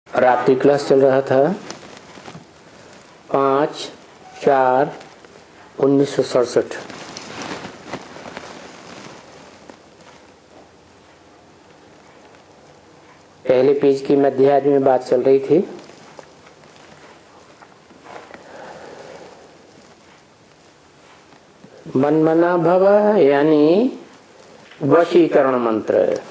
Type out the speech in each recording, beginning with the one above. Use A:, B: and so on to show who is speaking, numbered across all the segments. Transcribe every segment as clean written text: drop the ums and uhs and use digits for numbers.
A: रात्रि क्लास चल रहा था 5/4/1967। पहले पेज की मध्याह्न में बात चल रही थी। मनमना भव यानी वशीकरण मंत्र।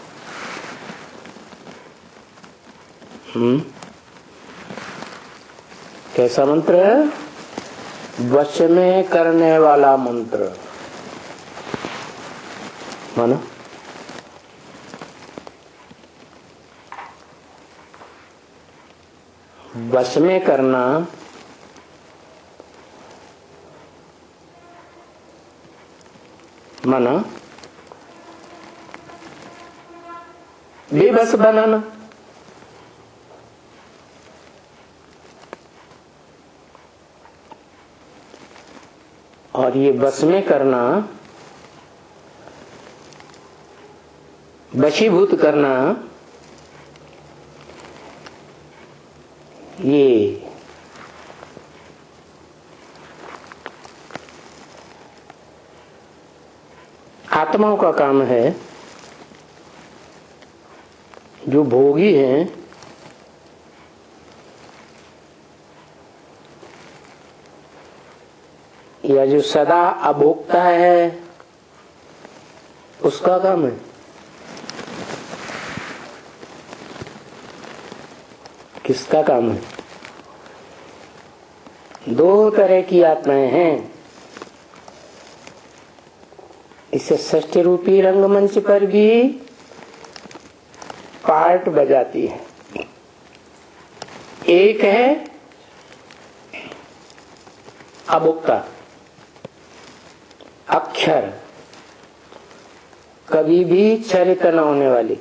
A: कैसा मंत्र? वश में करने वाला मंत्र। मानो वश में करना माना बेबस बनाना। और ये बस में करना, वशीभूत करना, ये आत्माओं का काम है जो भोगी हैं। या जो सदा अभोक्ता है उसका काम है। किसका काम है? दो तरह की आत्माएं हैं। इसे षष्ठ रूपी रंगमंच पर भी पार्ट बजाती है। एक है अभोक्ता, अक्षर, कभी भी क्षरित न होने वाली।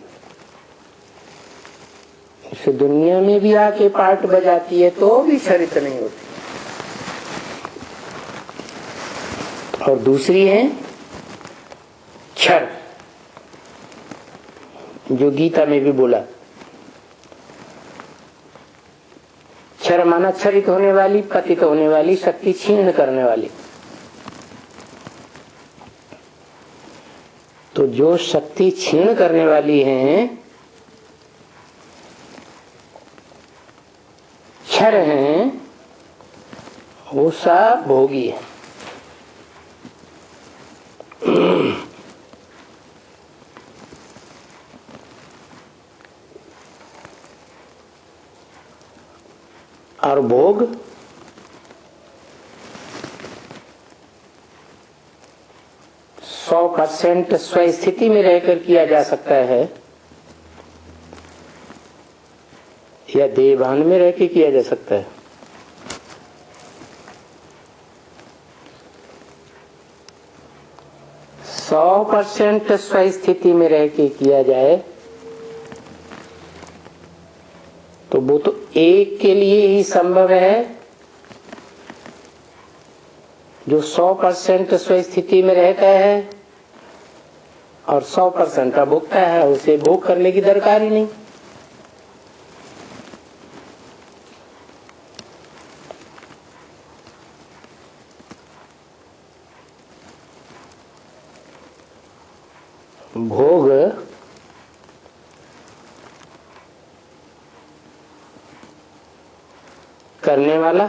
A: इसे दुनिया में भी आके पार्ट बजाती है तो भी क्षरित नहीं होती। और दूसरी है क्षर, जो गीता में भी बोला। क्षर माना क्षरित होने वाली, पतित होने वाली, शक्ति छीन करने वाली। तो जो शक्ति छीन करने वाली हैं, क्षर हैं, वो सब भोगी है। और भोग 100% स्वस्थिति में रहकर किया जा सकता है या देवभान में रह के किया जा सकता है। सौ % स्वस्थिति में रह के किया जाए तो वो तो एक के लिए ही संभव है जो 100% स्वस्थिति में रहता है और 100% अभोक्ता है। उसे भोग करने की दरकार ही नहीं। भोग करने वाला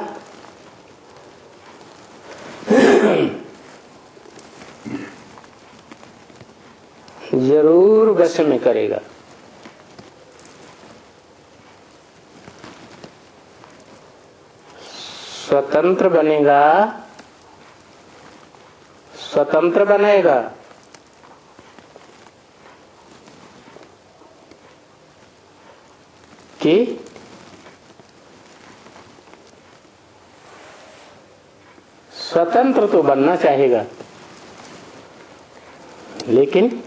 A: जरूर वश में करेगा। स्वतंत्र बनेगा, स्वतंत्र बनेगा। कि स्वतंत्र तो बनना चाहेगा, लेकिन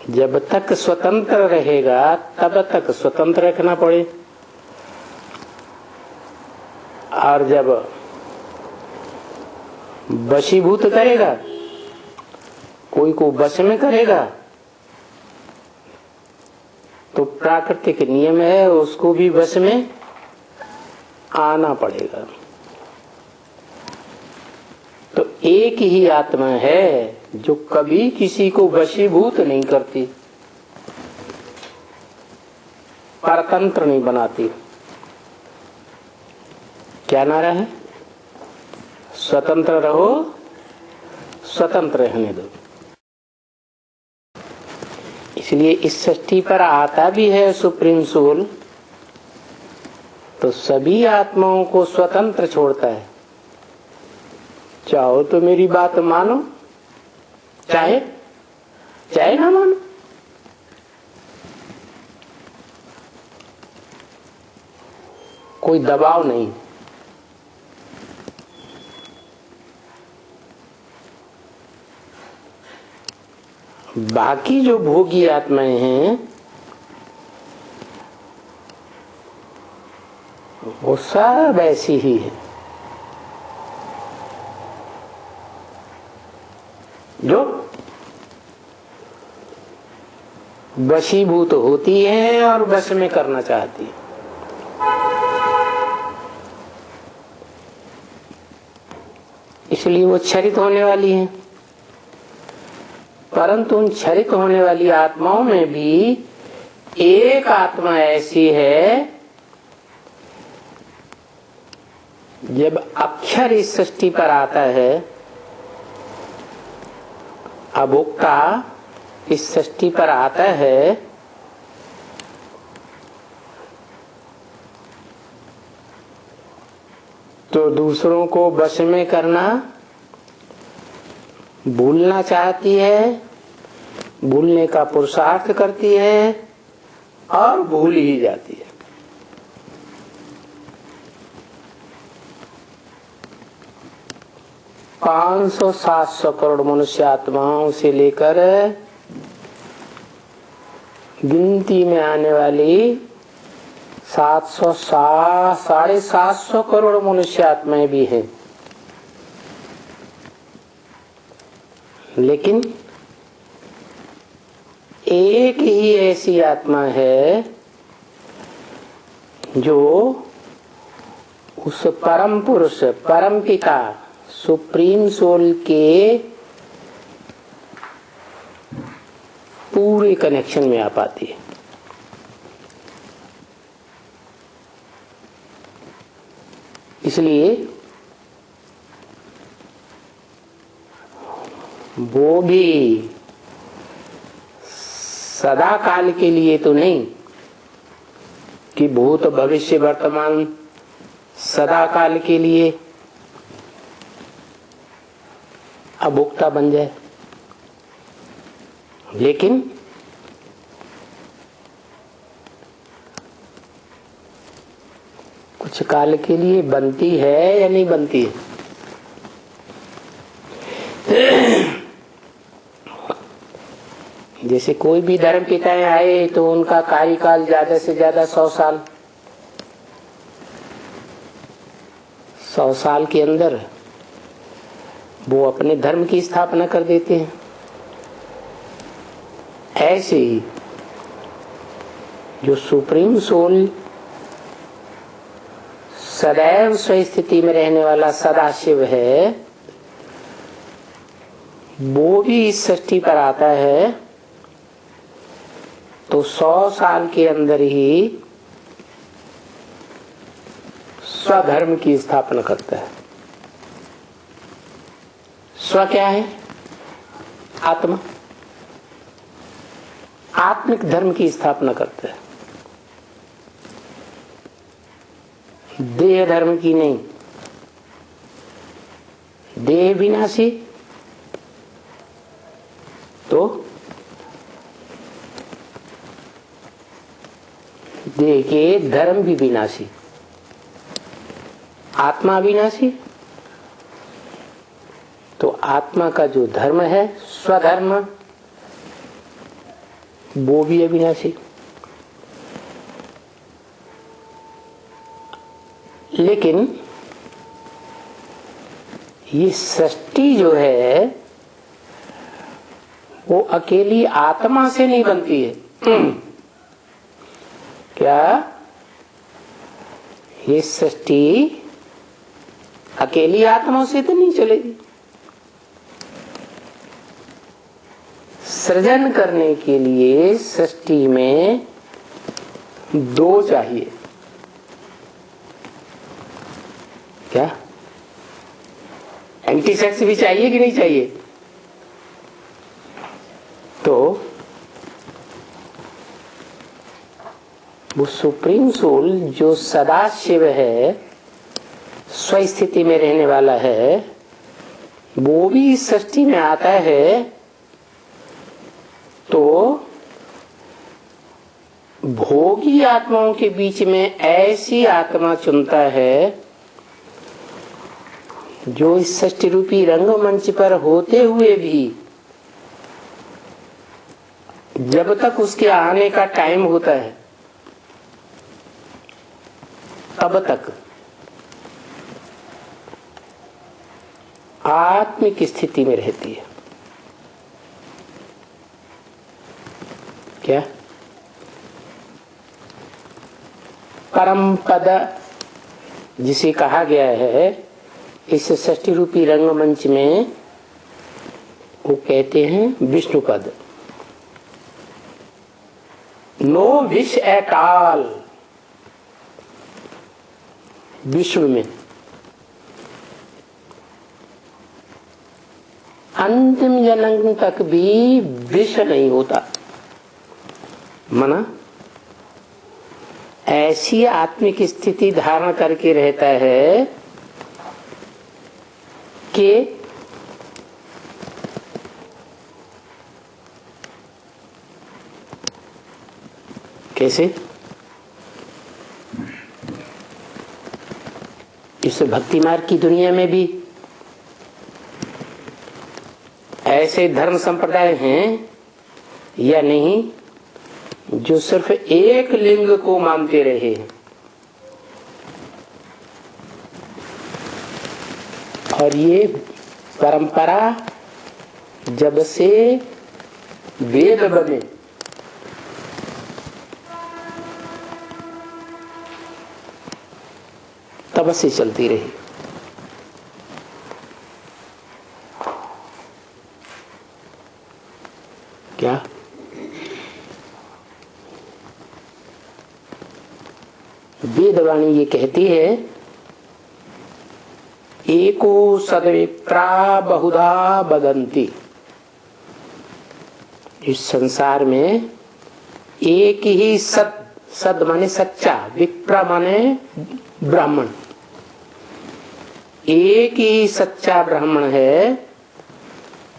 A: जब तक स्वतंत्र रहेगा तब तक स्वतंत्र रखना पड़े। और जब वशीभूत करेगा, कोई को वश में करेगा तो प्राकृतिक नियम है, उसको भी वश में आना पड़ेगा। तो एक ही आत्मा है जो कभी किसी को वशीभूत नहीं करती, परतंत्र नहीं बनाती। क्या नारा है? स्वतंत्र रहो, स्वतंत्र रहने दो। इसलिए इस सृष्टि पर आता भी है सुप्रीम सोल, तो सभी आत्माओं को स्वतंत्र छोड़ता है। चाहो तो मेरी बात मानो, चाहे ना मानो। कोई दबाव नहीं। बाकी जो भोगी आत्माएं हैं वो सब ऐसी ही है, जो वशीभूत होती है और वश में करना चाहती है। इसलिए वो क्षरित होने वाली है। परंतु उन क्षरित होने वाली आत्माओं में भी एक आत्मा ऐसी है, जब अक्षर इस सृष्टि पर आता है, अभोक्ता इस सृष्टि पर आता है, तो दूसरों को वश में करना भूलना चाहती है, भूलने का पुरुषार्थ करती है और भूल ही जाती है। पांच सौ 700 करोड़ मनुष्य आत्माओं से लेकर गिनती में आने वाली 700-750 करोड़ मनुष्य आत्माएं भी हैं। लेकिन एक ही ऐसी आत्मा है जो उस परम पुरुष, परम पिता, सुप्रीम सोल के पूरे कनेक्शन में आ पाती है। इसलिए वो भी सदा काल के लिए तो नहीं कि भूत भविष्य वर्तमान सदा काल के लिए अभोक्ता बन जाए, लेकिन कुछ काल के लिए बनती है या नहीं बनती है। जैसे कोई भी धर्म पिताएं आए तो उनका कार्यकाल ज्यादा से ज्यादा 100 साल। 100 साल के अंदर वो अपने धर्म की स्थापना कर देते हैं। ऐसे ही जो सुप्रीम सोल सदैव स्वस्थिति में रहने वाला सदाशिव है, वो भी इस सृष्टि पर आता है तो 100 साल के अंदर ही स्वधर्म की स्थापना करता है। स्व क्या है? आत्मा। आत्मिक धर्म की स्थापना करता है, देह धर्म की नहीं। देह विनाशी तो देह के धर्म भी विनाशी। आत्मा विनाशी तो आत्मा का जो धर्म है, स्वधर्म, वो भी अविनाशी। लेकिन ये सृष्टि जो है वो अकेली आत्मा से नहीं बनती है। क्या ये सृष्टि अकेली आत्माओं से तो नहीं चलेगी। सृजन करने के लिए सृष्टि में दो चाहिए। क्या एंटी सेक्स भी चाहिए कि नहीं चाहिए? तो वो सुप्रीम सोल जो सदा शिव है, स्वस्थिति में रहने वाला है, वो भी इस सृष्टि में आता है तो भोगी आत्माओं के बीच में ऐसी आत्मा चुनता है जो इस सृष्टि रूपी रंगमंच पर होते हुए भी जब तक उसके आने का टाइम होता है तब तक आत्मिक स्थिति में रहती है। क्या परम पद जिसे कहा गया है इस सृष्टि रूपी रंगमंच में, वो कहते हैं विष्णु पद। नो विश एट ऑल, विश्व में अंतिम जन्म तक भी विष नहीं होता। मना ऐसी आत्मिक स्थिति धारण करके रहता है कि कैसे इस भक्ति मार्ग की दुनिया में भी ऐसे धर्म संप्रदाय हैं या नहीं जो सिर्फ एक लिंग को मानते रहे हैं और ये परंपरा जब से वेद बने तब से चलती रही। क्या वेदवाणी ये कहती है एको सद्विप्रा बहुधा बदंती। इस संसार में एक ही सद माने सच्चा, विप्रा माने ब्राह्मण, एक ही सच्चा ब्राह्मण है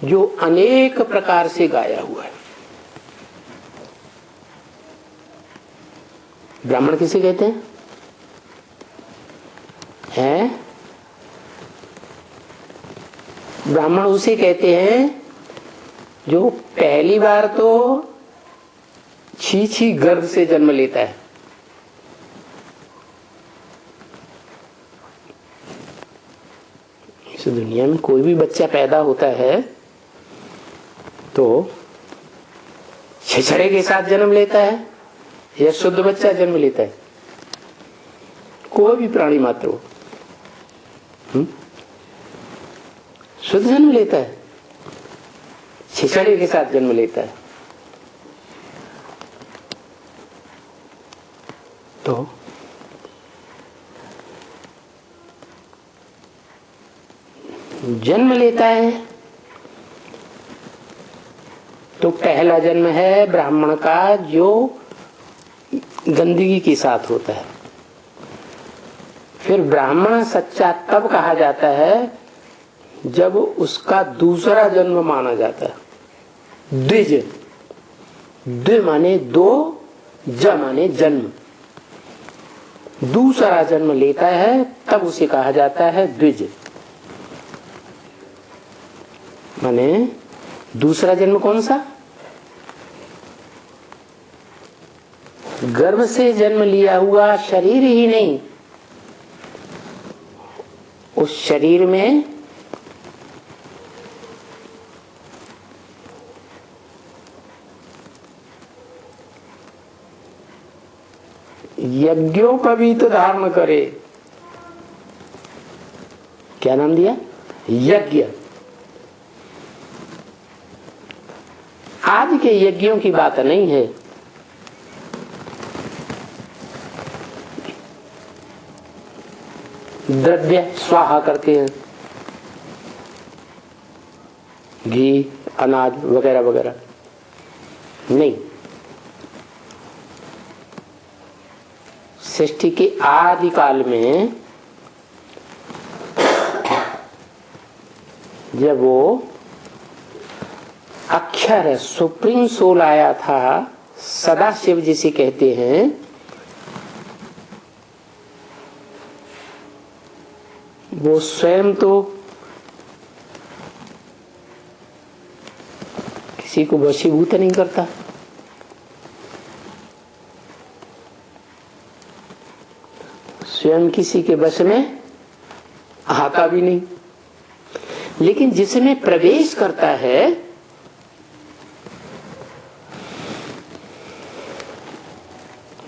A: जो अनेक प्रकार से गाया हुआ है। ब्राह्मण किसे कहते हैं? ब्राह्मण उसे कहते हैं जो पहली बार तो छी गर्भ से जन्म लेता है। इस दुनिया में कोई भी बच्चा पैदा होता है तो छिछड़े के साथ जन्म लेता है या शुद्ध बच्चा जन्म लेता है? कोई भी प्राणी मात्र हो शुद्ध जन्म लेता है, छिछड़े के साथ जन्म लेता है। तो जन्म लेता है तो पहला जन्म है ब्राह्मण का जो गंदगी के साथ होता है। फिर ब्राह्मण सच्चा तब कहा जाता है जब उसका दूसरा जन्म माना जाता है। द्विज, द्वि माने दो, ज माने जन्म, दूसरा जन्म लेता है तब उसे कहा जाता है द्विज। माने दूसरा जन्म कौन सा? गर्भ से जन्म लिया हुआ शरीर ही नहीं, उस शरीर में यज्ञोपवीत धारण करे। क्या नाम दिया? यज्ञ। आज के यज्ञों की बात नहीं है। द्रव्य स्वाहा करते हैं, घी, अनाज वगैरह वगैरह नहीं। सृष्टि के आदि काल में जब वो अक्षर सुप्रीम सोल आया था, सदाशिव जिसे कहते हैं, वो स्वयं तो किसी को वशीभूत नहीं करता, स्वयं किसी के वश में आता भी नहीं, लेकिन जिसमें प्रवेश करता है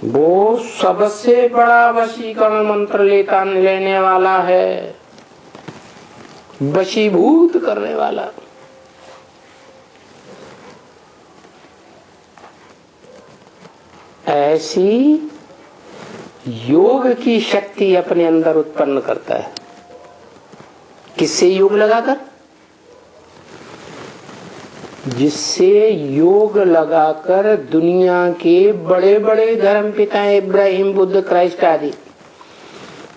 A: वो सबसे बड़ा वशीकरण मंत्र लेने वाला है, वशीभूत करने वाला। ऐसी योग की शक्ति अपने अंदर उत्पन्न करता है। किससे योग लगाकर? जिससे योग लगाकर दुनिया के बड़े बड़े धर्म पिता इब्राहिम, बुद्ध, क्राइस्ट आदि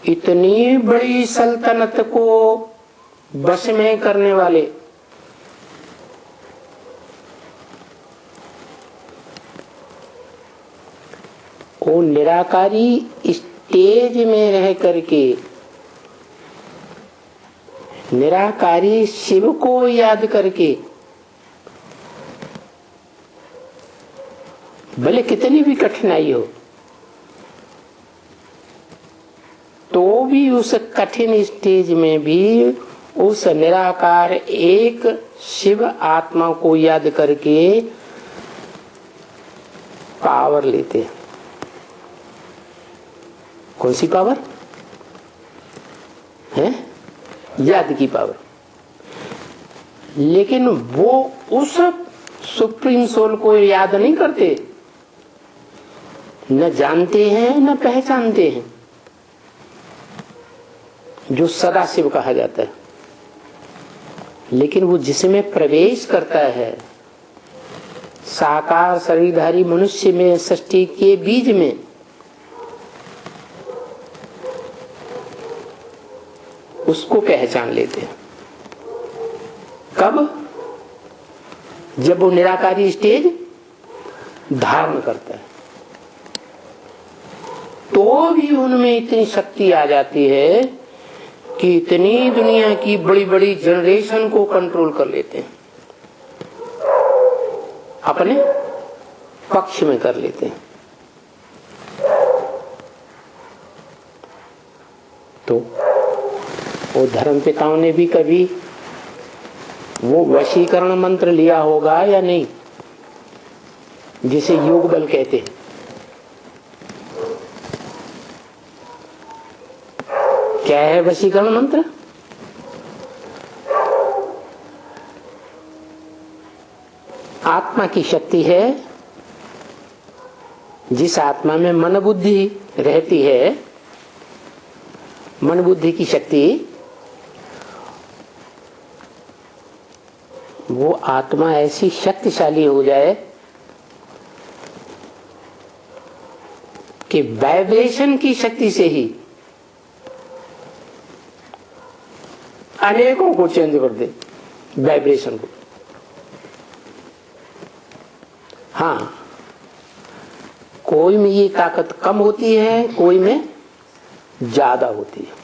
A: इतनी बड़ी सल्तनत को वश में करने वाले वो निराकारी स्टेज में रह करके निराकारी शिव को याद करके भले कितनी भी कठिनाई हो तो भी उस कठिन स्टेज में भी उस निराकार एक शिव आत्मा को याद करके पावर लेते हैं। कौन सी पावर है? याद की पावर। लेकिन वो उस सुप्रीम सोल को याद नहीं करते, न जानते हैं न पहचानते हैं, जो सदाशिव कहा जाता है। लेकिन वो जिसमें प्रवेश करता है, साकार शरीरधारी मनुष्य में, सृष्टि के बीज में, उसको पहचान लेते हैं। कब? जब वो निराकारी स्टेज धारण करता है, तो भी उनमें इतनी शक्ति आ जाती है कि इतनी दुनिया की बड़ी बड़ी जनरेशन को कंट्रोल कर लेते हैं, अपने पक्ष में कर लेते हैं। तो वो धर्म पिताओं ने भी कभी वो वशीकरण मंत्र लिया होगा या नहीं, जिसे योग बल कहते हैं। क्या है वशीकरण मंत्र? आत्मा की शक्ति है, जिस आत्मा में मन बुद्धि रहती है, मन बुद्धि की शक्ति, वो आत्मा ऐसी शक्तिशाली हो जाए कि वाइब्रेशन की शक्ति से ही अनेकों को चेंज कर दे, वाइब्रेशन को। हाँ, कोई में ये ताकत कम होती है, कोई में ज्यादा होती है।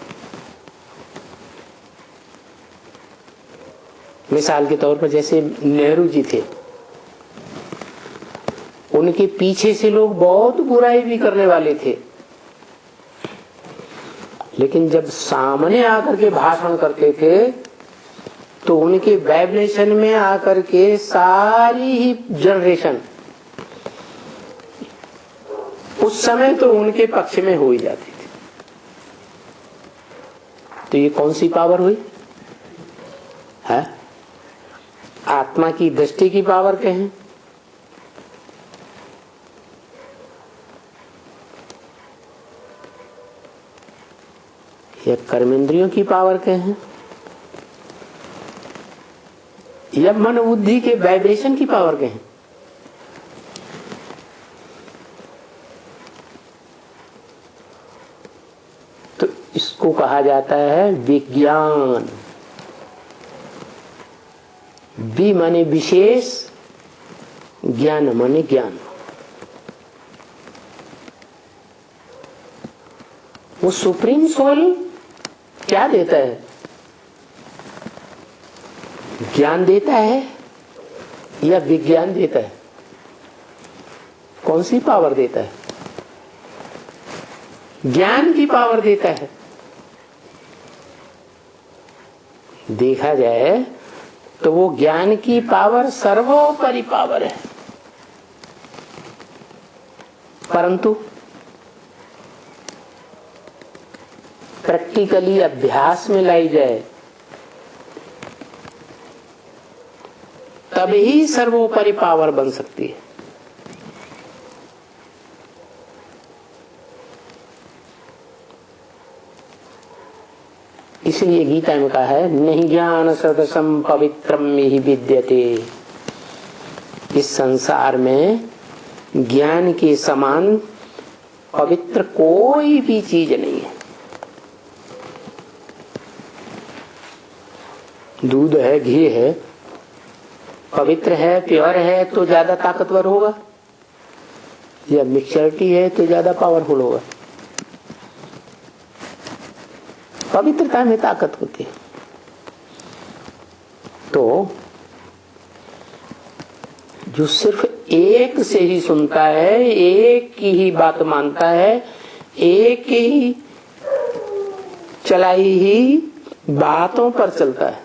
A: मिसाल के तौर पर जैसे नेहरू जी थे, उनके पीछे से लोग बहुत बुराई भी करने वाले थे, लेकिन जब सामने आकर के भाषण करते थे तो उनके वाइब्रेशन में आकर के सारी ही जनरेशन उस समय तो उनके पक्ष में हो ही जाती थी। तो ये कौन सी पावर हुई है? आत्मा की दृष्टि की पावर कहें, या कर्मेंद्रियों की पावर कहें, या मन बुद्धि के वाइब्रेशन की पावर कहें। तो इसको कहा जाता है विज्ञान। वि माने विशेष, ज्ञान माने ज्ञान। वो सुप्रीम सोल क्या देता है? ज्ञान देता है या विज्ञान देता है? कौन सी पावर देता है? ज्ञान की पावर देता है। देखा जाए तो वो ज्ञान की पावर सर्वोपरि पावर है, परंतु प्रैक्टिकली अभ्यास में लाई जाए तभी सर्वोपरि पावर बन सकती है। इसलिए गीता में कहा है नहीं ज्ञान सदसम पवित्रम ही विद्यते। इस संसार में ज्ञान के समान पवित्र कोई भी चीज नहीं है। दूध है, घी है, पवित्र है, प्योर है तो ज्यादा ताकतवर होगा, या मिक्सचरिटी है तो ज्यादा पावरफुल होगा। पवित्रता में ताकत होती है। तो जो सिर्फ एक से ही सुनता है, एक की ही बात मानता है, एक ही चलाई ही बातों पर चलता है,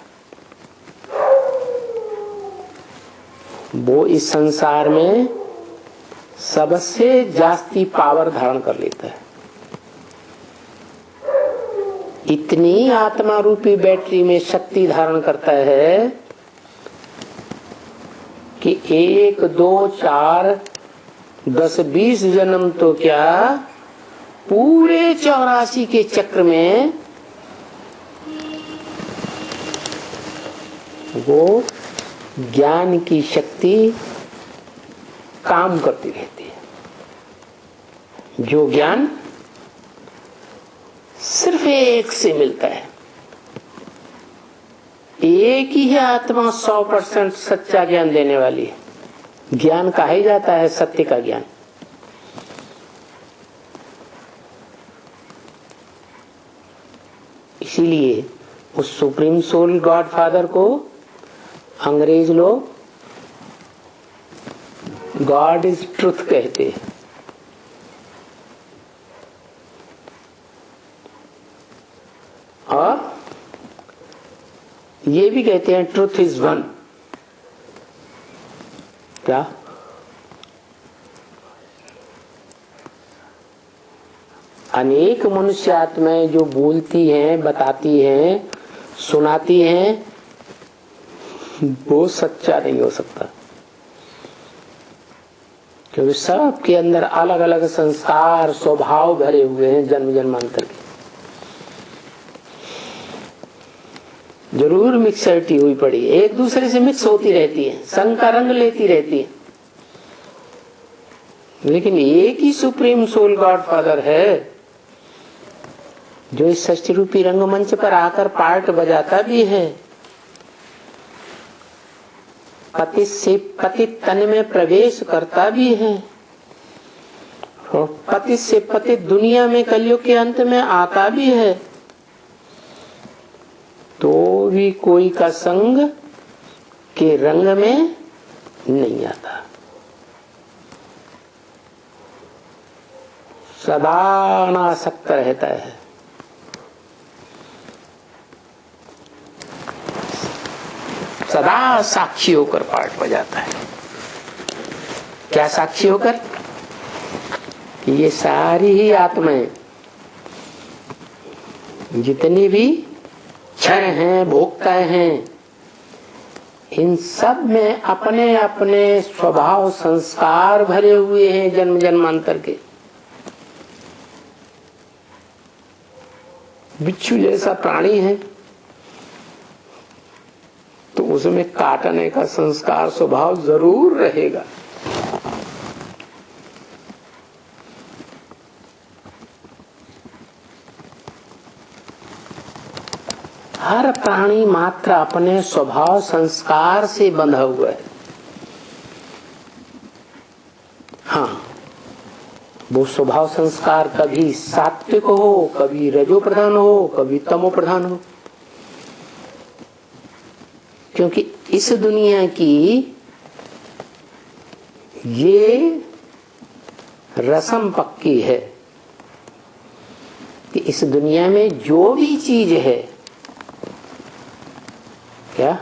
A: वो इस संसार में सबसे जास्ती पावर धारण कर लेता है। इतनी आत्मा रूपी बैटरी में शक्ति धारण करता है कि 1, 2, 4, 10, 20 जन्म तो क्या, पूरे 84 के चक्र में वो ज्ञान की शक्ति काम करती रहती है। जो ज्ञान सिर्फ एक से मिलता है, एक ही है आत्मा 100% सच्चा ज्ञान देने वाली है। ज्ञान कहा ही जाता है सत्य का ज्ञान। इसीलिए उस सुप्रीम सोल गॉड फादर को अंग्रेज लोग गॉड इज ट्रुथ कहते हैं। और ये भी कहते हैं ट्रुथ इज वन। क्या? अनेक मनुष्य आत्माएं जो बोलती हैं, बताती हैं, सुनाती हैं, वो सच्चा नहीं हो सकता, क्योंकि सबके अंदर अलग अलग संस्कार स्वभाव भरे हुए हैं जन्म जन्मांतर के। जरूर मिक्सरिटी हुई पड़ी, एक दूसरे से मिक्स होती रहती है, संग का रंग लेती रहती है, लेकिन एक ही सुप्रीम सोल गॉड फादर है जो इस सृष्टि रूपी रंगमंच पर आकर पार्ट बजाता भी है, पति से पति तन में प्रवेश करता भी है, और पति से पति दुनिया में कलयुग के अंत में आता भी है, तो भी कोई का संग के रंग में नहीं आता। सदा अनासक्त रहता है। सदा साक्षी होकर पाठ बजाता है। क्या साक्षी होकर? ये सारी ही आत्माएं, जितनी भी क्षण हैं, भोक्ताएं हैं, इन सब में अपने अपने स्वभाव संस्कार भरे हुए हैं जन्म जन्मांतर के। बिच्छू जैसा प्राणी है तो उसमें काटने का संस्कार स्वभाव जरूर रहेगा। हर प्राणी मात्र अपने स्वभाव संस्कार से बंधा हुआ है। हाँ, वो स्वभाव संस्कार कभी सात्विक हो, कभी रजो प्रधान हो, कभी तमो प्रधान हो, क्योंकि इस दुनिया की ये रस्म पक्की है कि इस दुनिया में जो भी चीज है, क्या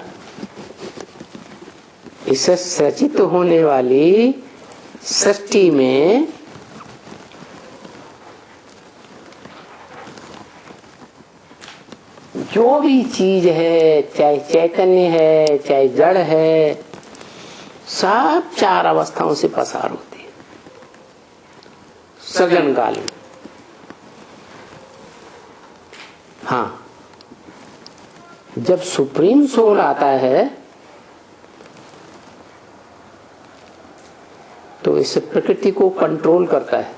A: इससे सचित होने वाली सृष्टि में जो भी चीज है, चाहे चैतन्य है चाहे जड़ है, सब चार अवस्थाओं से पसार होती है सृजन काल में। हाँ, जब सुप्रीम सोल आता है तो इस प्रकृति को कंट्रोल करता है।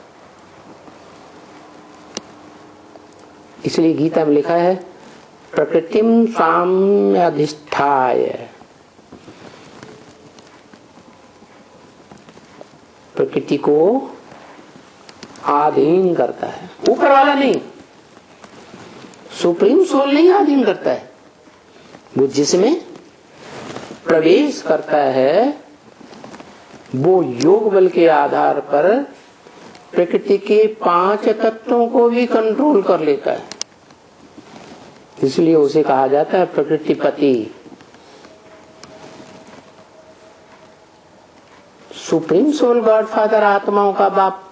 A: इसलिए गीता में लिखा है प्रकृतिम साम्याधिष्ठाय, प्रकृति को अधीन करता है। ऊपर वाला नहीं, सुप्रीम सोल नहीं अधीन करता है, वो जिसमें प्रवेश करता है वो योग बल के आधार पर प्रकृति के 5 तत्वों को भी कंट्रोल कर लेता है। इसलिए उसे कहा जाता है प्रकृतिपति। सुप्रीम सोल गॉडफादर, आत्माओं का बाप,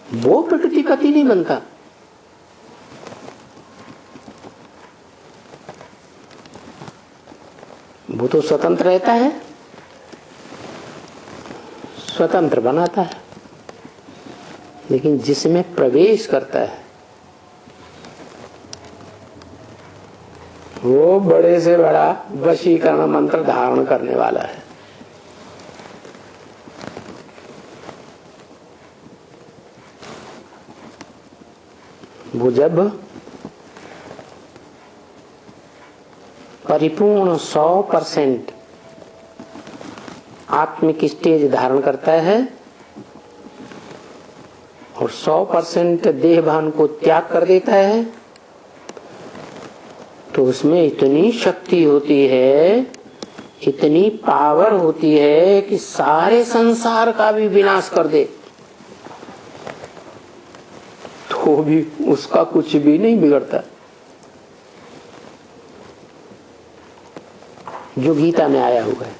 A: वो प्रकृतिपति नहीं बनता। वो तो स्वतंत्र रहता है, स्वतंत्र बनाता है, लेकिन जिसमें प्रवेश करता है वो बड़े से बड़ा वशीकरण मंत्र धारण करने वाला है। वो जब परिपूर्ण 100% आत्मिक स्टेज धारण करता है और 100% देह भान को त्याग कर देता है, तो उसमें इतनी शक्ति होती है, इतनी पावर होती है कि सारे संसार का भी विनाश कर दे तो भी उसका कुछ भी नहीं बिगड़ता। जो गीता में आया हुआ है,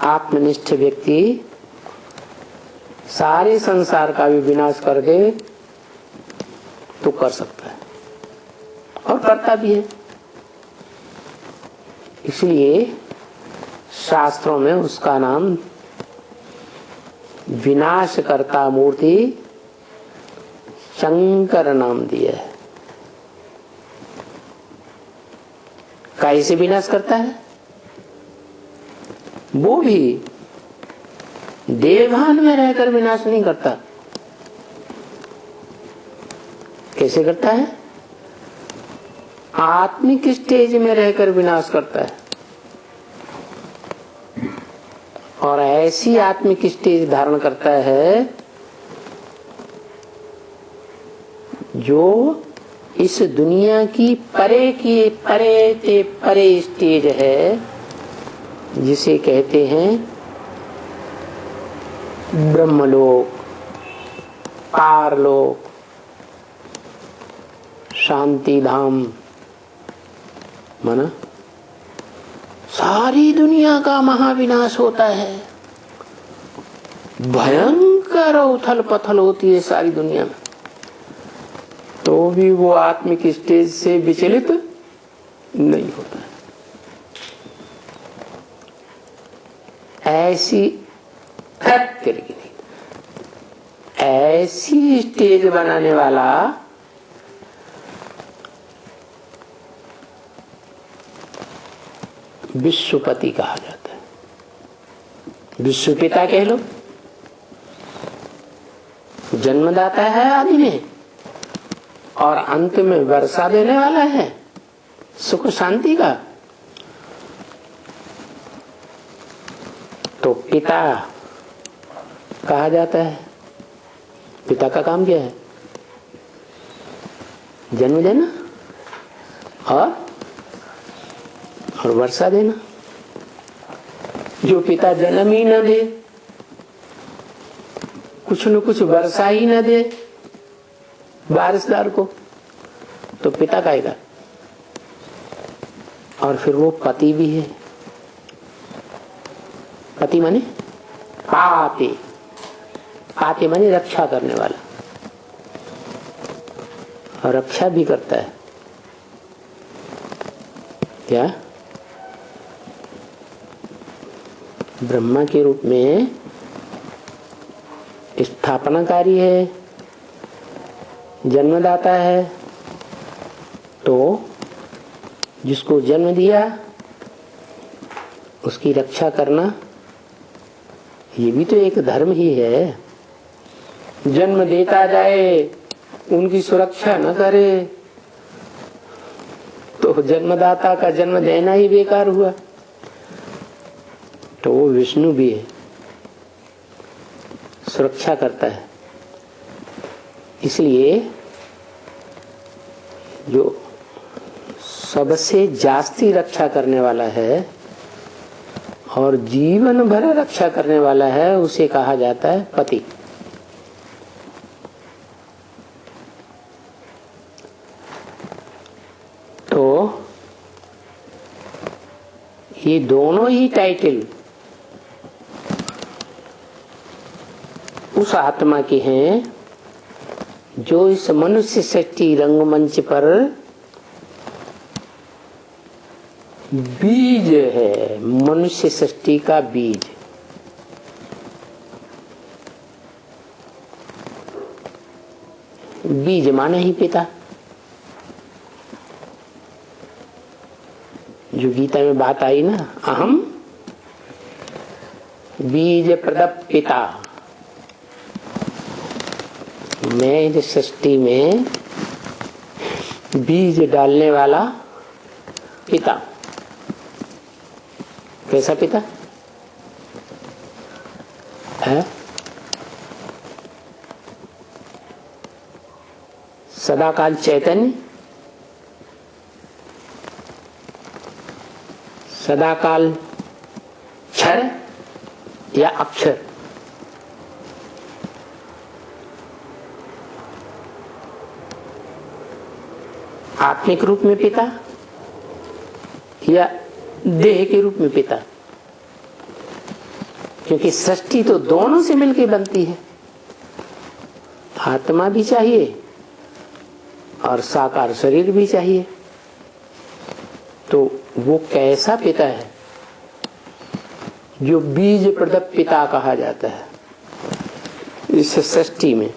A: आत्मनिष्ठ व्यक्ति सारे संसार का भी विनाश कर दे तो कर सकता है और करता भी है। इसलिए शास्त्रों में उसका नाम विनाशकर्ता मूर्ति शंकर नाम दिया है। कैसे विनाश करता है? वो भी देवभान में रहकर विनाश नहीं करता। कैसे करता है? आत्मिक स्टेज में रहकर विनाश करता है और ऐसी आत्मिक स्टेज धारण करता है जो इस दुनिया की परे से परे स्टेज है, जिसे कहते हैं ब्रह्मलोक, पारलोक, शांति धाम। माना सारी दुनिया का महाविनाश होता है भयंकर उथल पथल होती है सारी दुनिया में, तो भी वो आत्मिक स्टेज से विचलित नहीं होता। ऐसी करके नहीं, ऐसी स्टेज बनाने वाला विश्वपति कहा जाता है। विश्व पिता कह लो, जन्मदाता है आदि में और अंत में वर्षा देने वाला है सुख शांति का। तो पिता कहा जाता है। पिता का काम क्या है? जन्म देना और वर्षा देना। जो पिता जन्म ही न दे, कुछ न कुछ वर्षा ही न दे बारिशदार को, तो पिता कहेगा। और फिर वो पति भी है। पति माने पाते, पाते माने रक्षा करने वाला, और रक्षा भी करता है। क्या? ब्रह्मा के रूप में स्थापनाकारी है, जन्मदाता है। तो जिसको जन्म दिया उसकी रक्षा करना, ये भी तो एक धर्म ही है। जन्म देता जाए, उनकी सुरक्षा न करे तो जन्मदाता का जन्म देना ही बेकार हुआ। तो वो विष्णु भी है, सुरक्षा करता है। इसलिए जो सबसे जास्ती रक्षा करने वाला है और जीवन भर रक्षा करने वाला है, उसे कहा जाता है पति। तो ये दोनों ही टाइटल उस आत्मा के हैं जो इस मनुष्य सृष्टि रंगमंच पर बीज है, मनुष्य सृष्टि का बीज। बीज माने ही पिता। जो गीता में बात आई ना, अहम बीज प्रदप पिता, मैं इस सृष्टि में बीज डालने वाला पिता। कैसा पिता है? सदाकाल चैतन्य, सदाकाल क्षर या अक्षर। आत्मिक रूप में पिता या देह के रूप में पिता? क्योंकि सृष्टि तो दोनों से मिलकर बनती है। आत्मा भी चाहिए और साकार शरीर भी चाहिए। तो वो कैसा पिता है? जो बीज प्रदप पिता कहा जाता है इस सृष्टि में।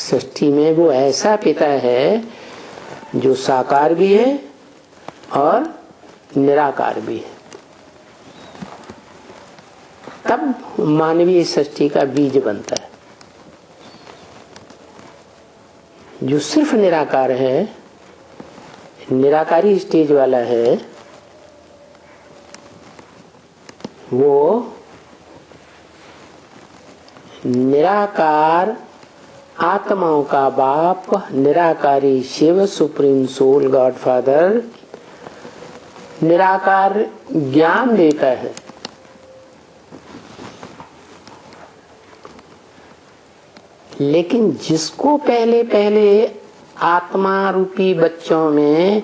A: सृष्टि में वो ऐसा पिता है जो साकार भी है और निराकार भी है। तब मानवीय सृष्टि का बीज बनता है। जो सिर्फ निराकार है, निराकारी स्टेज वाला है, वो निराकार आत्माओं का बाप, निराकारी Shiv, supreme soul, God father निराकार ज्ञान देता है। लेकिन जिसको पहले पहले आत्मा रूपी बच्चों में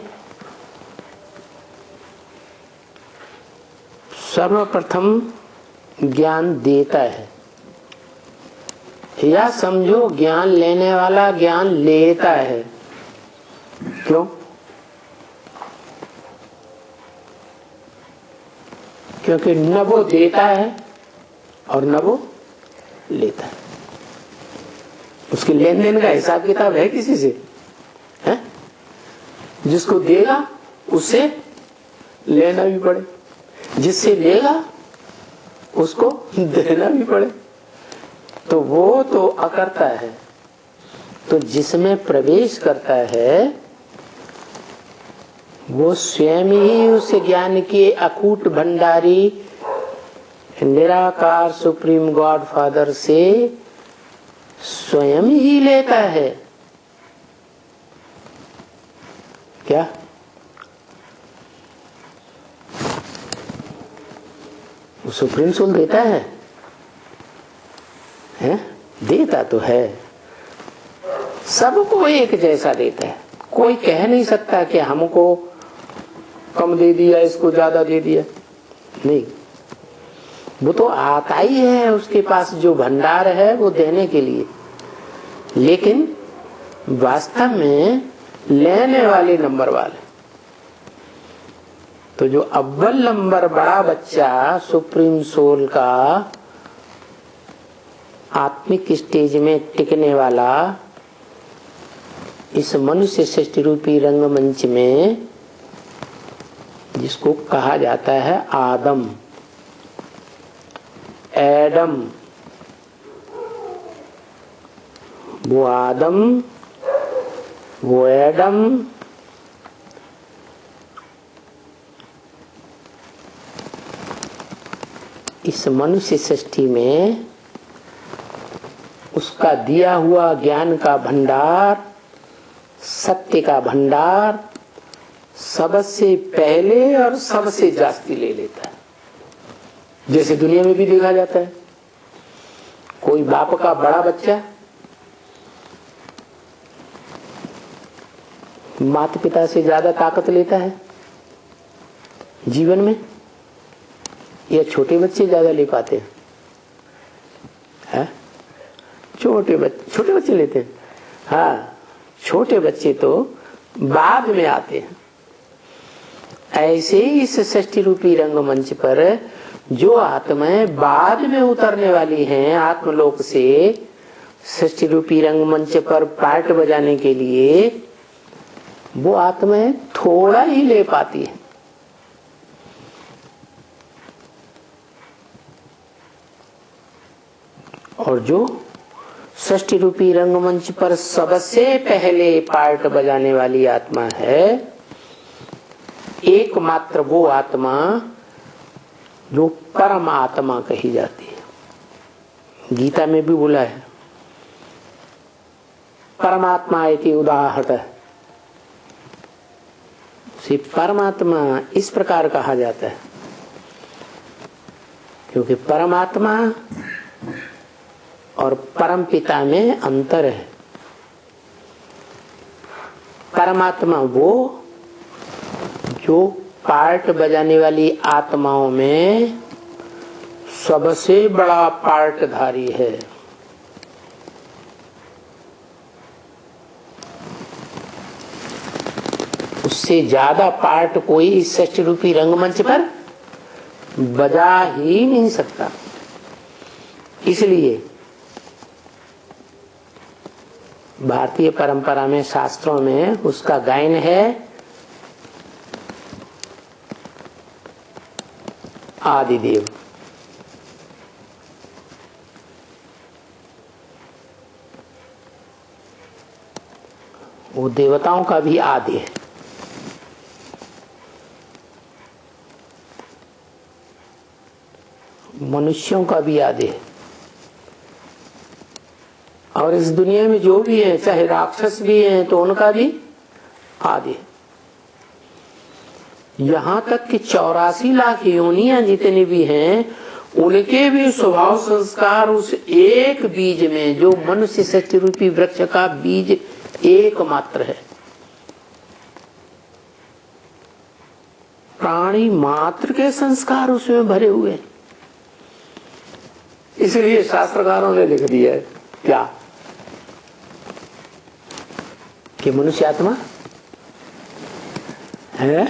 A: सर्वप्रथम ज्ञान देता है, या समझो ज्ञान लेने वाला ज्ञान लेता है। क्यों? क्योंकि न वो देता है और न वो लेता है। उसके लेन देन का हिसाब किताब है किसी से? है? जिसको देगा उससे लेना भी पड़े, जिससे लेगा उसको देना भी पड़े। तो वो तो अकर्ता है। तो जिसमें प्रवेश करता है वो स्वयं ही उस ज्ञान के अकूट भंडारी निराकार सुप्रीम गॉड फादर से स्वयं ही लेता है। क्या? वो सुप्रीम सोल देता है? हैं? देता तो है, सबको एक जैसा देता है। कोई कह नहीं सकता कि हमको कम दे दिया, इसको ज्यादा दे दिया। नहीं, वो तो आता ही है, उसके पास जो भंडार है वो देने के लिए। लेकिन वास्तव में लेने वाले नंबर वाले। तो जो अव्वल नंबर बड़ा बच्चा सुप्रीम सोल का आत्मिक स्टेज में टिकने वाला इस मनुष्य सृष्टि रूपी रंगमंच में, जिसको कहा जाता है आदम, एडम, वो आदम, वो एडम, इस मनुष्य सृष्टि में उसका दिया हुआ ज्ञान का भंडार, सत्य का भंडार सबसे पहले और सबसे जास्ती ले लेता है। जैसे दुनिया में भी देखा जाता है, कोई बाप का बड़ा बच्चा माता पिता से ज्यादा ताकत लेता है जीवन में, या छोटे बच्चे ज्यादा ले पाते हैं? छोटे बच्चे लेते हैं। हाँ, छोटे बच्चे तो बाद में आते हैं। ऐसे ही इस सृष्टि रूपी रंगमंच पर जो आत्माएं बाद में उतरने वाली हैं आत्मलोक से सृष्टि रूपी रंगमंच पर पार्ट बजाने के लिए, वो आत्माएं थोड़ा ही ले पाती है। और जो सृष्टि रूपी रंगमंच पर सबसे पहले पार्ट बजाने वाली आत्मा है, एकमात्र वो आत्मा जो परम आत्मा कही जाती है। गीता में भी बोला है, परमात्मा इति उदाहरण। सिर्फ परमात्मा इस प्रकार कहा जाता है क्योंकि परमात्मा और परम पिता में अंतर है। परमात्मा वो जो पार्ट बजाने वाली आत्माओं में सबसे बड़ा पार्टधारी है। उससे ज्यादा पार्ट कोई इस सृष्टि रूपी रंगमंच पर बजा ही नहीं सकता। इसलिए भारतीय परंपरा में, शास्त्रों में उसका गायन है आदिदेव। वो देवताओं का भी आदि है। मनुष्यों का भी आदि है। और इस दुनिया में जो भी है, चाहे राक्षस भी हैं तो उनका भी आदि है। यहां तक कि 84 लाख योनियां जितनी भी हैं, उनके भी स्वभाव संस्कार उस एक बीज में, जो मनुष्य सृष्टि रूपी वृक्ष का बीज एकमात्र है, प्राणी मात्र के संस्कार उसमें भरे हुए हैं। इसलिए शास्त्रकारों ने लिख दिया है क्या कि मनुष्य आत्मा है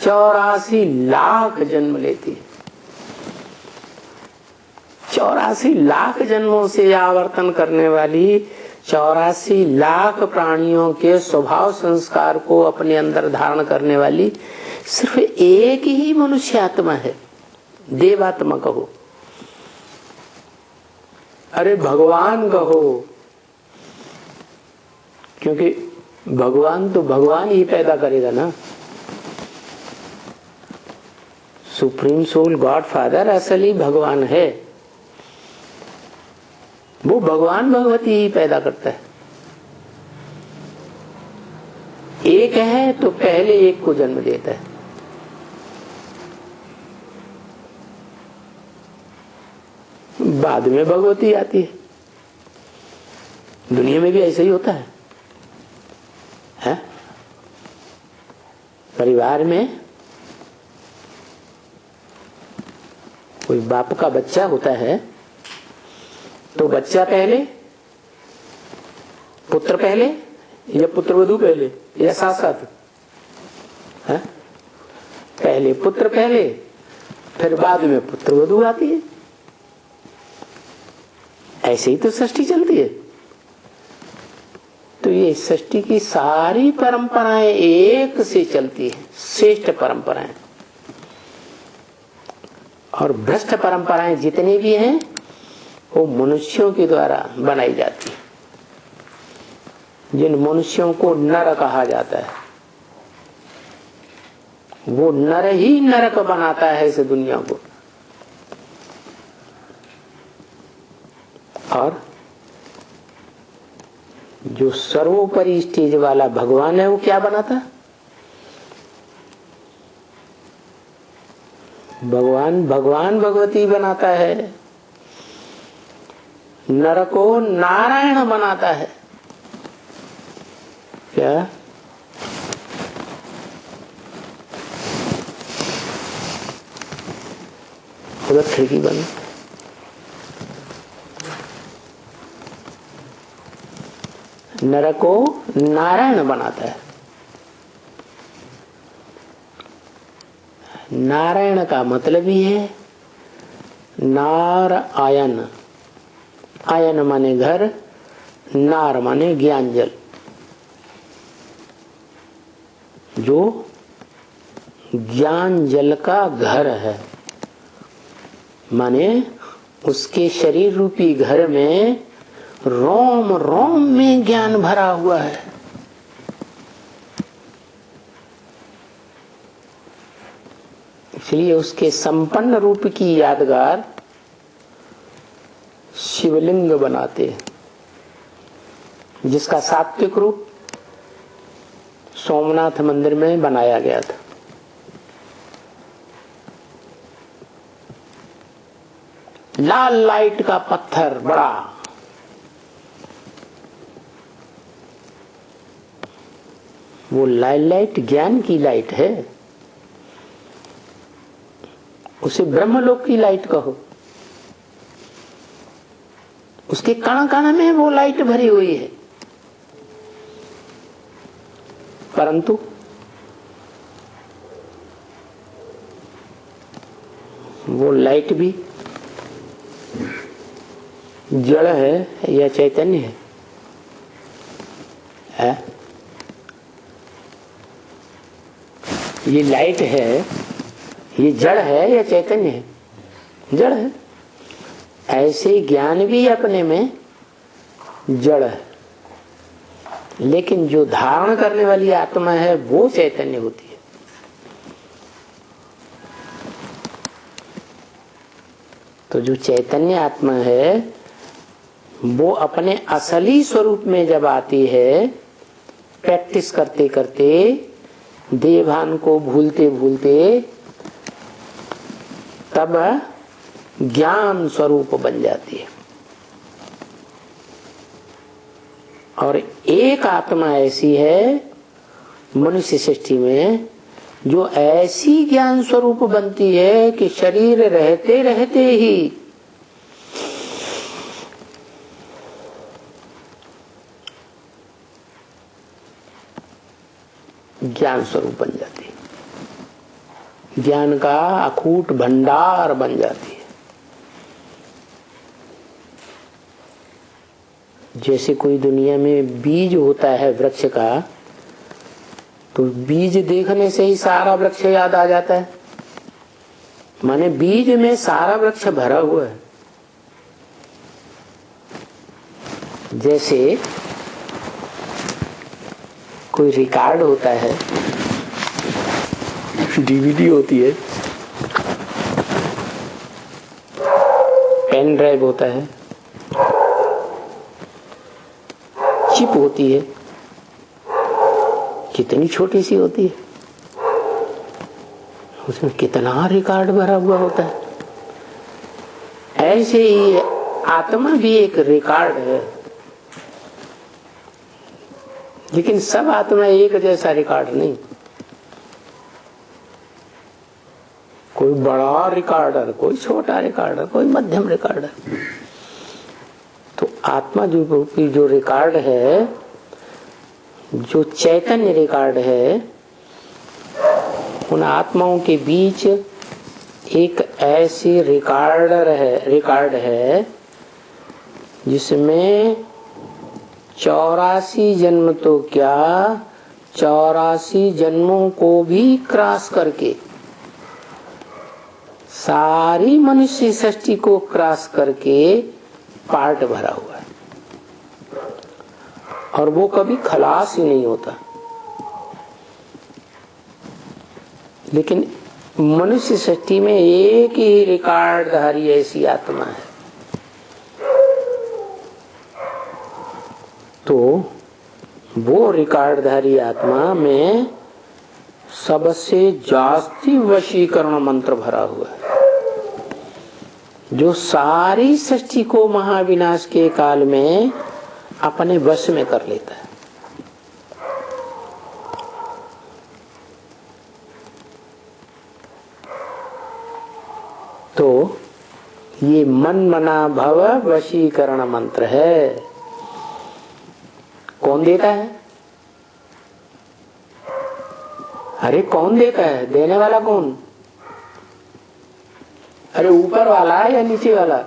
A: 84 लाख जन्म लेती है। 84 लाख जन्मों से आवर्तन करने वाली 84 लाख प्राणियों के स्वभाव संस्कार को अपने अंदर धारण करने वाली सिर्फ एक ही मनुष्य आत्मा है, देवात्मा कहो, अरे भगवान कहो, क्योंकि भगवान तो भगवान ही पैदा करेगा ना। सुप्रीम सोल गॉड फादर असली भगवान है, वो भगवान भगवती ही पैदा करता है। एक है तो पहले एक को जन्म देता है। बाद में भगवती आती है। दुनिया में भी ऐसा ही होता है? परिवार में कोई बाप का बच्चा होता है तो बच्चा पहले, पुत्र पहले या पुत्रवधू पहले या साथ साथ? पहले पुत्र पहले, फिर बाद में पुत्रवधू आती है। ऐसे ही तो सृष्टि चलती है। तो ये सृष्टि की सारी परंपराएं एक से चलती है, श्रेष्ठ परंपराएं। और भ्रष्ट परंपराएं जितनी भी हैं वो मनुष्यों के द्वारा बनाई जाती है, जिन मनुष्यों को नर कहा जाता है। वो नर ही नरक बनाता है इस दुनिया को। और जो सर्वोपरि स्टेज वाला भगवान है वो क्या बनाता है? भगवान भगवान भगवती बनाता है, नर को नारायण बनाता है। क्या? उधर खिड़की बंद। नर को नारायण बनाता है। नारायण का मतलब ही है नार आयन। आयन माने घर, नार माने ज्ञान जल। जो ज्ञान जल का घर है, माने उसके शरीर रूपी घर में रोम रोम में ज्ञान भरा हुआ है। इसलिए उसके संपन्न रूप की यादगार शिवलिंग बनाते हैं, जिसका सात्विक रूप सोमनाथ मंदिर में बनाया गया था। लाल लाइट का पत्थर बड़ा, वो लाल लाइट ज्ञान की लाइट है। उसे ब्रह्मलोक की लाइट कहो। उसके कण कण में वो लाइट भरी हुई है। परंतु वो लाइट भी जड़ है या चैतन्य है? ये लाइट है, ये जड़ है या चैतन्य है? जड़ है। ऐसे ज्ञान भी अपने में जड़ है, लेकिन जो धारण करने वाली आत्मा है वो चैतन्य होती है। तो जो चैतन्य आत्मा है वो अपने असली स्वरूप में जब आती है, प्रैक्टिस करते करते, देवभान को भूलते भूलते, तब ज्ञान स्वरूप बन जाती है। और एक आत्मा ऐसी है मनुष्य सृष्टि में जो ऐसी ज्ञान स्वरूप बनती है कि शरीर रहते रहते ही ज्ञान स्वरूप बन जाती है, ज्ञान का अकूट भंडार बन जाती है। जैसे कोई दुनिया में बीज होता है वृक्ष का, तो बीज देखने से ही सारा वृक्ष याद आ जाता है, माने बीज में सारा वृक्ष भरा हुआ है। जैसे कोई रिकॉर्ड होता है, डीवीडी होती है, पेन ड्राइव होता है, चिप होती है, कितनी छोटी सी होती है, उसमें कितना रिकॉर्ड भरा हुआ होता है। ऐसे ही आत्मा भी एक रिकॉर्ड है, लेकिन सब आत्मा एक जैसा रिकॉर्ड नहीं। कोई बड़ा रिकॉर्डर, कोई छोटा रिकॉर्डर, कोई मध्यम रिकॉर्डर। तो आत्मा जो रिकॉर्ड है, जो चैतन्य रिकॉर्ड है, उन आत्माओं के बीच एक ऐसी रिकॉर्ड है जिसमें 84 जन्म तो क्या, 84 जन्मों को भी क्रॉस करके, सारी मनुष्य सृष्टि को क्रॉस करके पार्ट भरा हुआ है, और वो कभी खलास ही नहीं होता। लेकिन मनुष्य सृष्टि में एक ही रिकॉर्डधारी ऐसी आत्मा है। तो वो रिकॉर्डधारी आत्मा में सबसे जास्ती वशीकरण मंत्र भरा हुआ है, जो सारी सृष्टि को महाविनाश के काल में अपने वश में कर लेता है। तो ये मन मना भव वशीकरण मंत्र है। कौन देता है? अरे कौन देता है? देने वाला कौन? अरे ऊपर वाला है या नीचे वाला?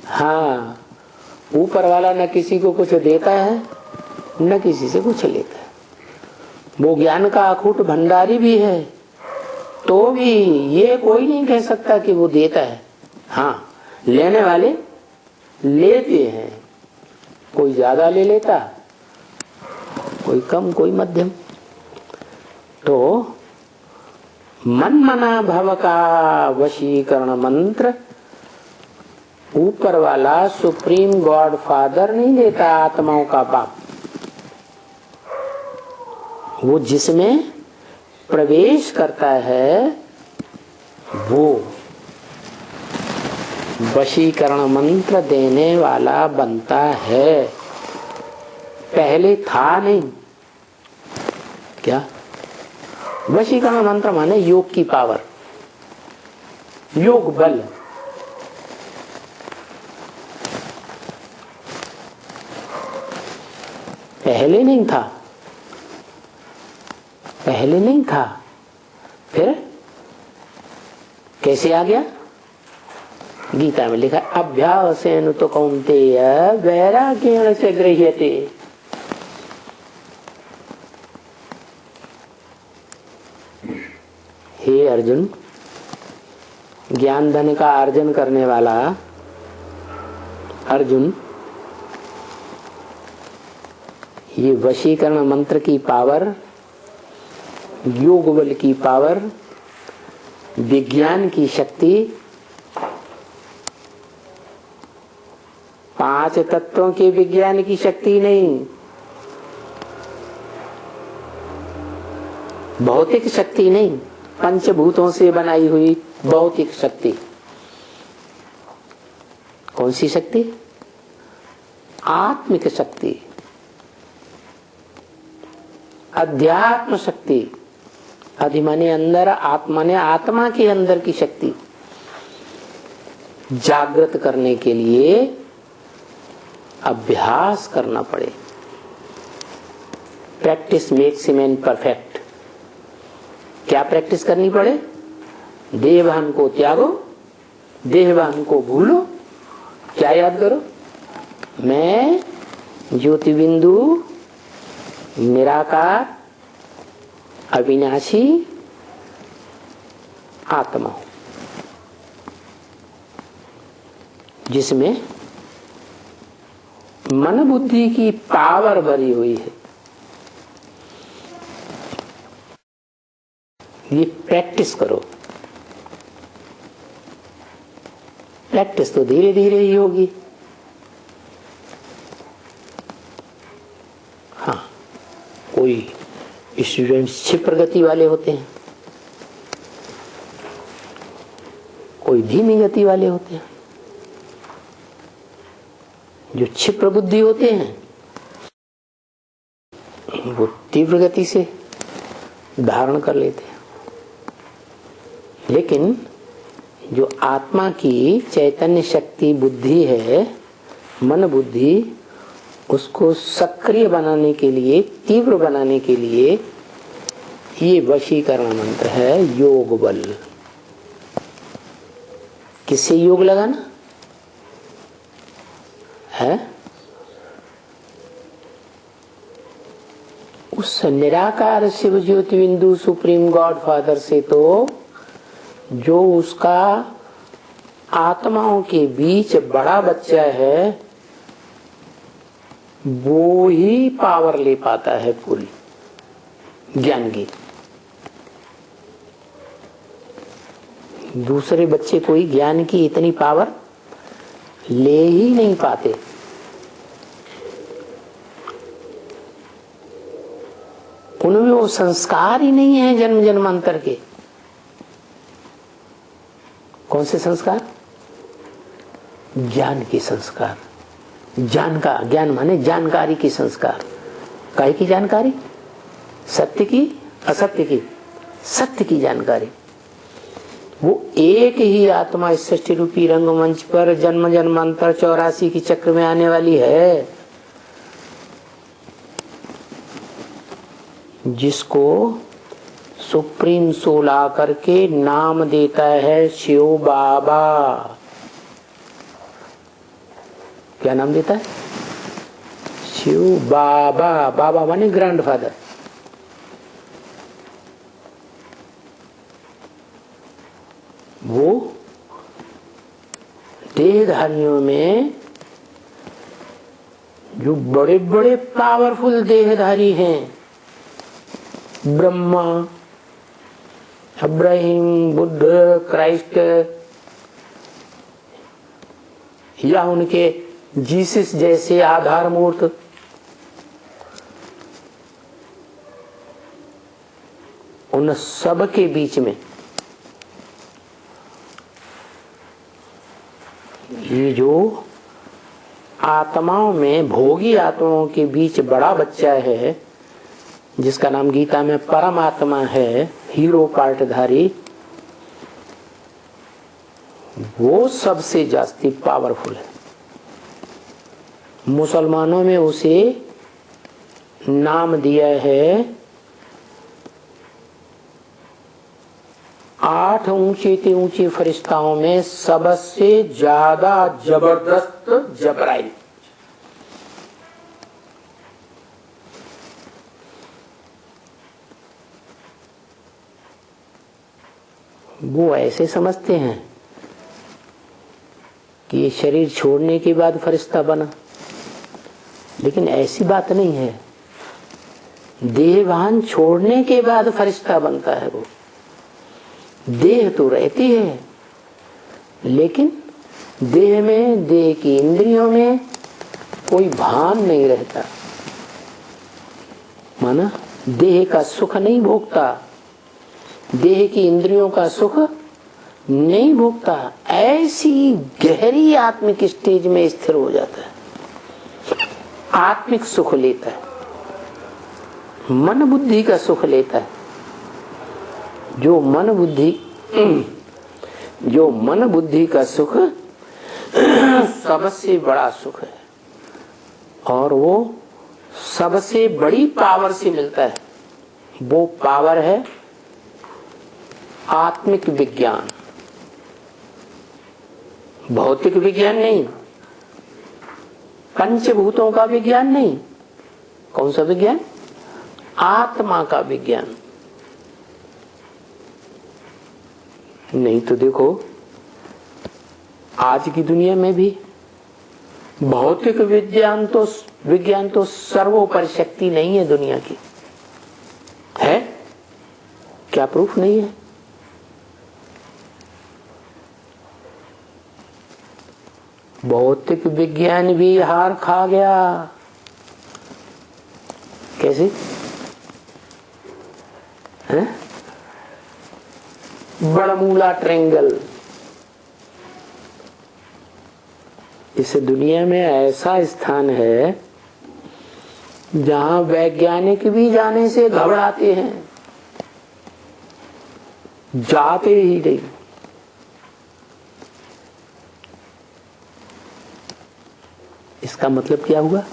A: हाँ, ऊपर वाला न किसी को कुछ देता है न किसी से कुछ लेता है। वो ज्ञान का अखूट भंडारी भी है, तो भी ये कोई नहीं कह सकता कि वो देता है। हाँ, लेने वाले लेते हैं, कोई ज्यादा ले लेता, कोई कम, कोई मध्यम। तो मन मना भव का वशीकरण मंत्र ऊपर वाला सुप्रीम गॉड फादर नहीं देता, आत्माओं का बाप। वो जिसमें प्रवेश करता है वो वशीकरण मंत्र देने वाला बनता है। पहले था नहीं। क्या? वशीकरण मंत्र माने योग की पावर, योग बल। पहले नहीं था, पहले नहीं था, फिर कैसे आ गया? गीता में लिखा अभ्यासेन तो कौन्तेय वैराग्येण से गृह्यते। हे अर्जुन, ज्ञान धन का अर्जन करने वाला अर्जुन, ये वशीकरण मंत्र की पावर, योग बल की पावर, विज्ञान की शक्ति, 5 तत्वों के विज्ञान की शक्ति नहीं, भौतिक शक्ति नहीं, पंचभूतों से बनाई हुई भौतिक शक्ति। कौन सी शक्ति? आत्मिक शक्ति। अध्यात्म शक्ति, अधि माने अंदर, आत्मा ने आत्मा के अंदर की शक्ति जागृत करने के लिए अभ्यास करना पड़े। Practice makes man perfect. क्या प्रैक्टिस करनी पड़े? देहभान को त्यागो, देहभान को भूलो। क्या याद करो? मैं ज्योति बिंदु निराकार अविनाशी आत्मा हूं, जिसमें मन बुद्धि की पावर भरी हुई है। ये प्रैक्टिस करो। प्रैक्टिस तो धीरे धीरे ही होगी। हाँ, कोई स्टूडेंट्स क्षिप्र गति वाले होते हैं, कोई धीमी गति वाले होते हैं। जो क्षिप्र बुद्धि होते हैं वो तीव्र गति से धारण कर लेते हैं, लेकिन जो आत्मा की चैतन्य शक्ति बुद्धि है, मन बुद्धि, उसको सक्रिय बनाने के लिए, तीव्र बनाने के लिए ये वशीकरण मंत्र है, योग बल। किससे योग लगाना है? उस निराकार शिव ज्योति बिंदु सुप्रीम गॉड फादर से तो जो उसका आत्माओं के बीच बड़ा बच्चा है, वो ही पावर ले पाता है पूरी ज्ञान की। दूसरे बच्चे कोई ज्ञान की इतनी पावर ले ही नहीं पाते। उनमें वो संस्कार ही नहीं है जन्म जन्मांतर के। कौन से संस्कार? ज्ञान के संस्कार। ज्ञान माने जानकारी की संस्कार। काय की जानकारी? सत्य की, असत्य की? सत्य की जानकारी। वो एक ही आत्मा इस सृष्टि रूपी रंगमंच पर जन्म जन्मांतर 84 की चक्र में आने वाली है, जिसको सुप्रीम सोल आकर के नाम देता है शिव बाबा। क्या नाम देता है? शिव बाबा। बाबा माने ग्रैंडफादर। वो देहधारियों में जो बड़े बड़े पावरफुल देहधारी हैं, ब्रह्मा, अब्राहिम, बुद्ध, क्राइस्ट, या उनके जीसस जैसे आधार मूर्त, उन सब के बीच में ये जो आत्माओं में, भोगी आत्माओं के बीच बड़ा बच्चा है, जिसका नाम गीता में परमात्मा है, हीरो पार्टधारी, वो सबसे जास्ती पावरफुल है। मुसलमानों में उसे नाम दिया है 8 ऊंचे से ऊंचे फरिश्ताओं में सबसे ज्यादा जबरदस्त जबराइल। वो ऐसे समझते हैं कि ये शरीर छोड़ने के बाद फरिश्ता बना, लेकिन ऐसी बात नहीं है। देहभान छोड़ने के बाद फरिश्ता बनता है। वो देह तो रहती है, लेकिन देह में, देह की इंद्रियों में कोई भान नहीं रहता। माना देह का सुख नहीं भोगता, देह की इंद्रियों का सुख नहीं भोगता। ऐसी गहरी आत्मिक स्टेज में स्थिर हो जाता है, आत्मिक सुख लेता है। मन बुद्धि का सुख लेता है। जो मन बुद्धि का सुख सबसे बड़ा सुख है और वो सबसे बड़ी पावर से मिलता है। वो पावर है आत्मिक विज्ञान, भौतिक विज्ञान नहीं, पंचभूतों का विज्ञान नहीं। कौन सा विज्ञान? आत्मा का विज्ञान। नहीं तो देखो आज की दुनिया में भी भौतिक विज्ञान तो सर्वोपरि शक्ति नहीं है दुनिया की, है क्या? प्रूफ नहीं है। भौतिक विज्ञान भी हार खा गया। कैसे? है? बरमूला ट्रायंगल। इस दुनिया में ऐसा स्थान है जहां वैज्ञानिक भी जाने से घबराते हैं, जाते ही नहीं। इसका मतलब क्या हुआ?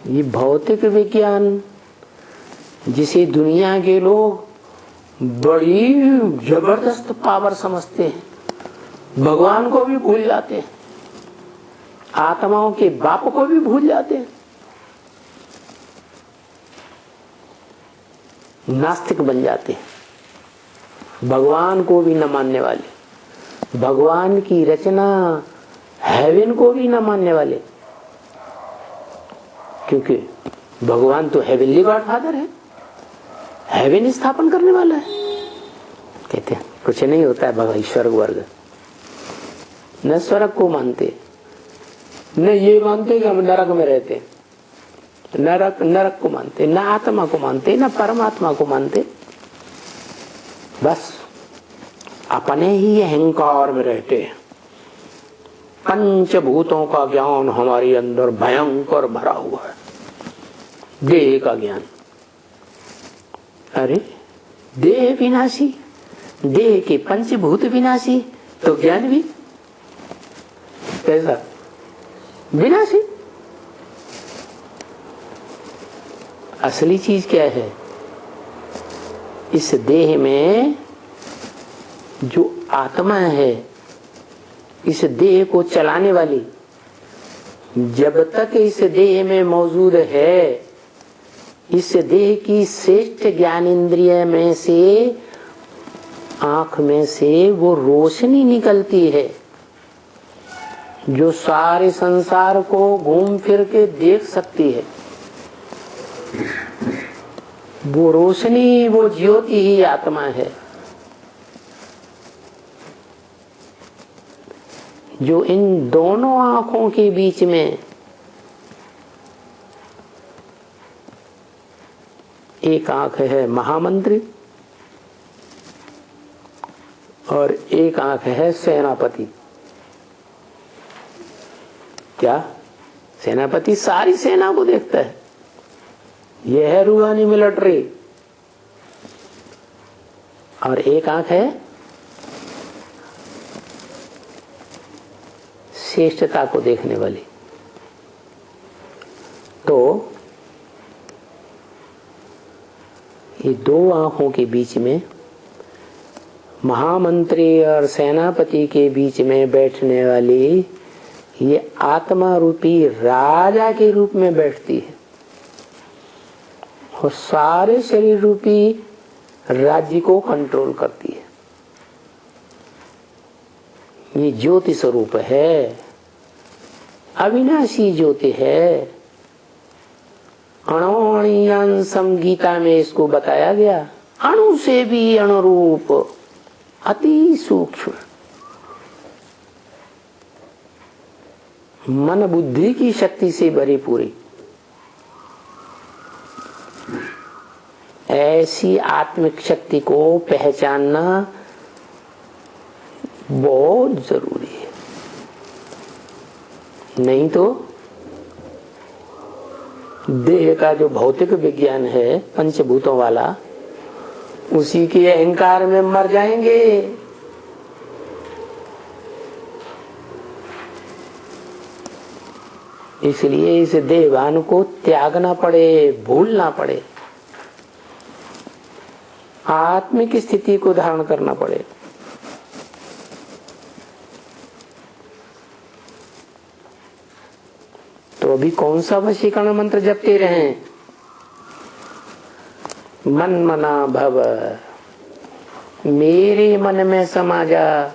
A: ये भौतिक विज्ञान जिसे दुनिया के लोग बड़ी जबरदस्त पावर समझते हैं, भगवान को भी भूल जाते हैं, आत्माओं के बाप को भी भूल जाते हैं, नास्तिक बन जाते हैं, भगवान को भी न मानने वाले, भगवान की रचना हेवन को भी न मानने वाले। क्योंकि भगवान तो हेवनली गॉड फादर है, हेवन स्थापन करने वाला है। कहते हैं कुछ नहीं होता है भगवान ईश्वर वर्ग, न स्वर्ग को मानते, न ये मानते कि हम नरक में रहते, नरक को मानते, न आत्मा को मानते, न परमात्मा को मानते। बस अपने ही अहंकार में रहते हैं। पंचभूतों का ज्ञान हमारे अंदर भयंकर भरा हुआ है, देह का ज्ञान। अरे देह विनाशी, देह के पंचभूत विनाशी, तो ज्ञान भी कैसा? विनाशी। असली चीज क्या है? इस देह में जो आत्मा है, इस देह को चलाने वाली, जब तक इस देह में मौजूद है, इस देह की श्रेष्ठ ज्ञान इंद्रिय में से, आंख में से वो रोशनी निकलती है जो सारे संसार को घूम फिर के देख सकती है। वो रोशनी, वो ज्योति ही आत्मा है, जो इन दोनों आंखों के बीच में एक आंख है महामंत्री और एक आंख है सेनापति। क्या? सेनापति सारी सेना को देखता है, यह है रूहानी मिलिट्री। और एक आंख है श्रेष्ठता को देखने वाली। तो ये दो आंखों के बीच में, महामंत्री और सेनापति के बीच में बैठने वाली ये आत्मा रूपी राजा के रूप में बैठती है और सारे शरीर रूपी राज्य को कंट्रोल करती है। ये ज्योति स्वरूप है, अविनाशी ज्योति है। अणोणीयांसम गीता में इसको बताया गया, अणु से भी अणुरूप, अति सूक्ष्म। मन बुद्धि की शक्ति से भरी पूरी ऐसी आत्मिक शक्ति को पहचानना बहुत जरूरी है। नहीं तो देह का जो भौतिक विज्ञान है पंचभूतों वाला, उसी के अहंकार में मर जाएंगे। इसलिए इस देहभान को त्यागना पड़े, भूलना पड़े, आत्मिक स्थिति को धारण करना पड़े। तो अभी कौन सा वशीकरण मंत्र जपते रहें? मन मना भव, मेरे मन में समा जा।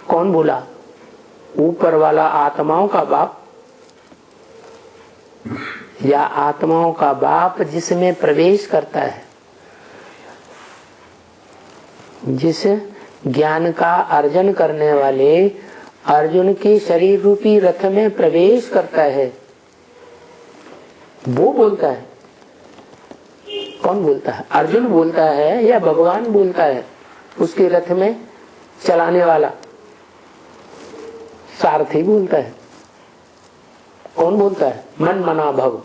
A: कौन बोला? ऊपर वाला आत्माओं का बाप, या आत्माओं का बाप जिसमें प्रवेश करता है, जिस ज्ञान का अर्जन करने वाले अर्जुन के शरीर रूपी रथ में प्रवेश करता है, वो बोलता है। कौन बोलता है? अर्जुन बोलता है या भगवान बोलता है? उसके रथ में चलाने वाला सारथी बोलता है। कौन बोलता है? मन मना भव।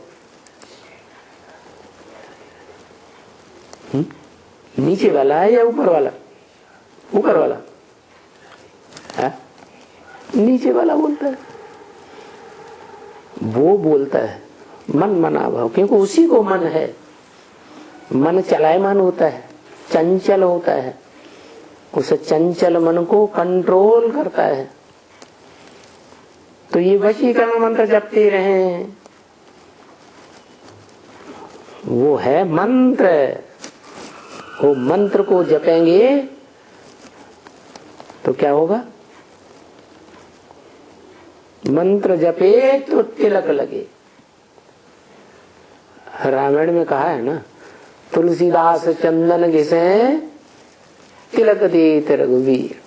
A: नीचे वाला है या ऊपर वाला? ऊपर वाला है? नीचे वाला बोलता है, वो बोलता है मन मना भव, क्योंकि उसी को मन है। मन चलायमान होता है, चंचल होता है, उस चंचल मन को कंट्रोल करता है। तो ये वशीकरण मंत्र जपते रहें, वो है मंत्र। वो मंत्र को जपेंगे तो क्या होगा? मंत्र जपे तो तिलक लगे। रामायण में कहा है ना, तुलसीदास चंदन घिसे तिलक देत रघुवीर।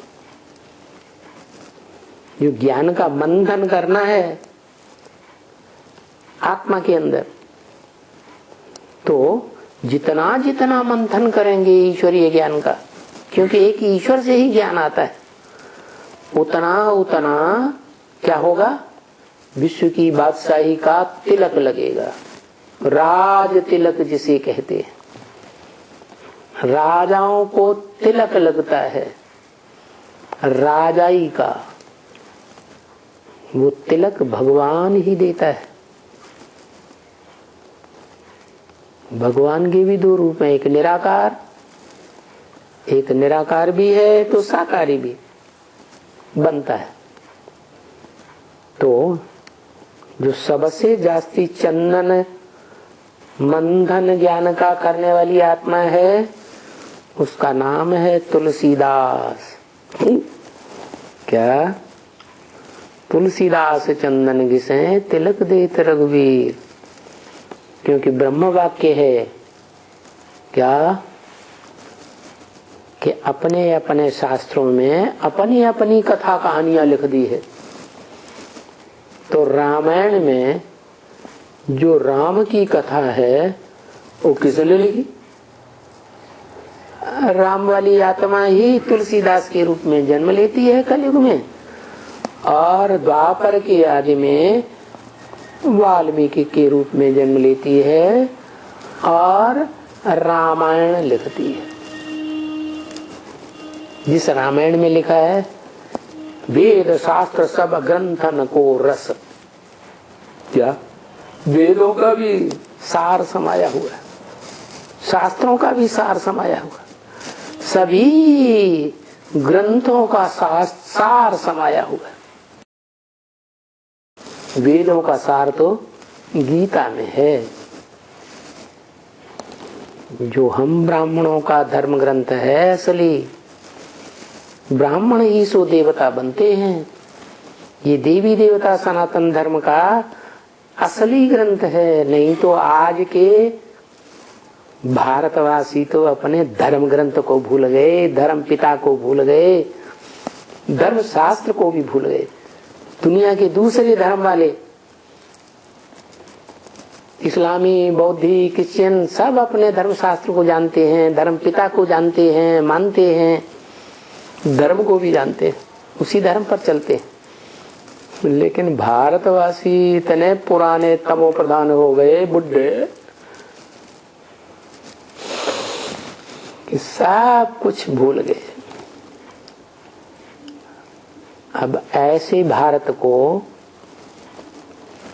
A: जो ज्ञान का मंथन करना है आत्मा के अंदर, तो जितना जितना मंथन करेंगे ईश्वरीय ज्ञान का, क्योंकि एक ईश्वर से ही ज्ञान आता है, उतना उतना क्या होगा? विश्व की बादशाही का तिलक लगेगा। राज तिलक जिसे कहते हैं, राजाओं को तिलक लगता है राजाई का। वो तिलक भगवान ही देता है। भगवान के भी दो रूप हैं, एक निराकार भी है तो साकारी भी बनता है। तो जो सबसे जास्ती चंदन मंथन ज्ञान का करने वाली आत्मा है, उसका नाम है तुलसीदास। क्या? तुलसीदास चंदन घिसे तिलक देत रघुवीर। क्योंकि ब्रह्म वाक्य है क्या कि अपने अपने शास्त्रों में अपनी अपनी कथा कहानियां लिख दी है। तो रामायण में जो राम की कथा है वो किसने लिखी? राम वाली आत्मा ही तुलसीदास के रूप में जन्म लेती है कलयुग में, और द्वापर के आदि में वाल्मीकि के रूप में जन्म लेती है और रामायण लिखती है। जिस रामायण में लिखा है वेद शास्त्र सब ग्रंथन को रस, क्या वेदों का भी सार समाया हुआ है, शास्त्रों का भी सार समाया हुआ, सभी ग्रंथों का सार समाया हुआ है। वेदों का सार तो गीता में है, जो हम ब्राह्मणों का धर्म ग्रंथ है। असली ब्राह्मण ही सो देवता बनते हैं। ये देवी देवता सनातन धर्म का असली ग्रंथ है। नहीं तो आज के भारतवासी तो अपने धर्म ग्रंथ को भूल गए, धर्म पिता को भूल गए, धर्म शास्त्र को भी भूल गए। दुनिया के दूसरे धर्म वाले इस्लामी, बौद्धी, क्रिश्चियन सब अपने धर्म शास्त्र को जानते हैं, धर्म पिता को जानते हैं, मानते हैं, धर्म को भी जानते हैं, उसी धर्म पर चलते हैं। लेकिन भारतवासी इतने पुराने तमो प्रधान हो गए बुढ़े कि सब कुछ भूल गए। अब ऐसे भारत को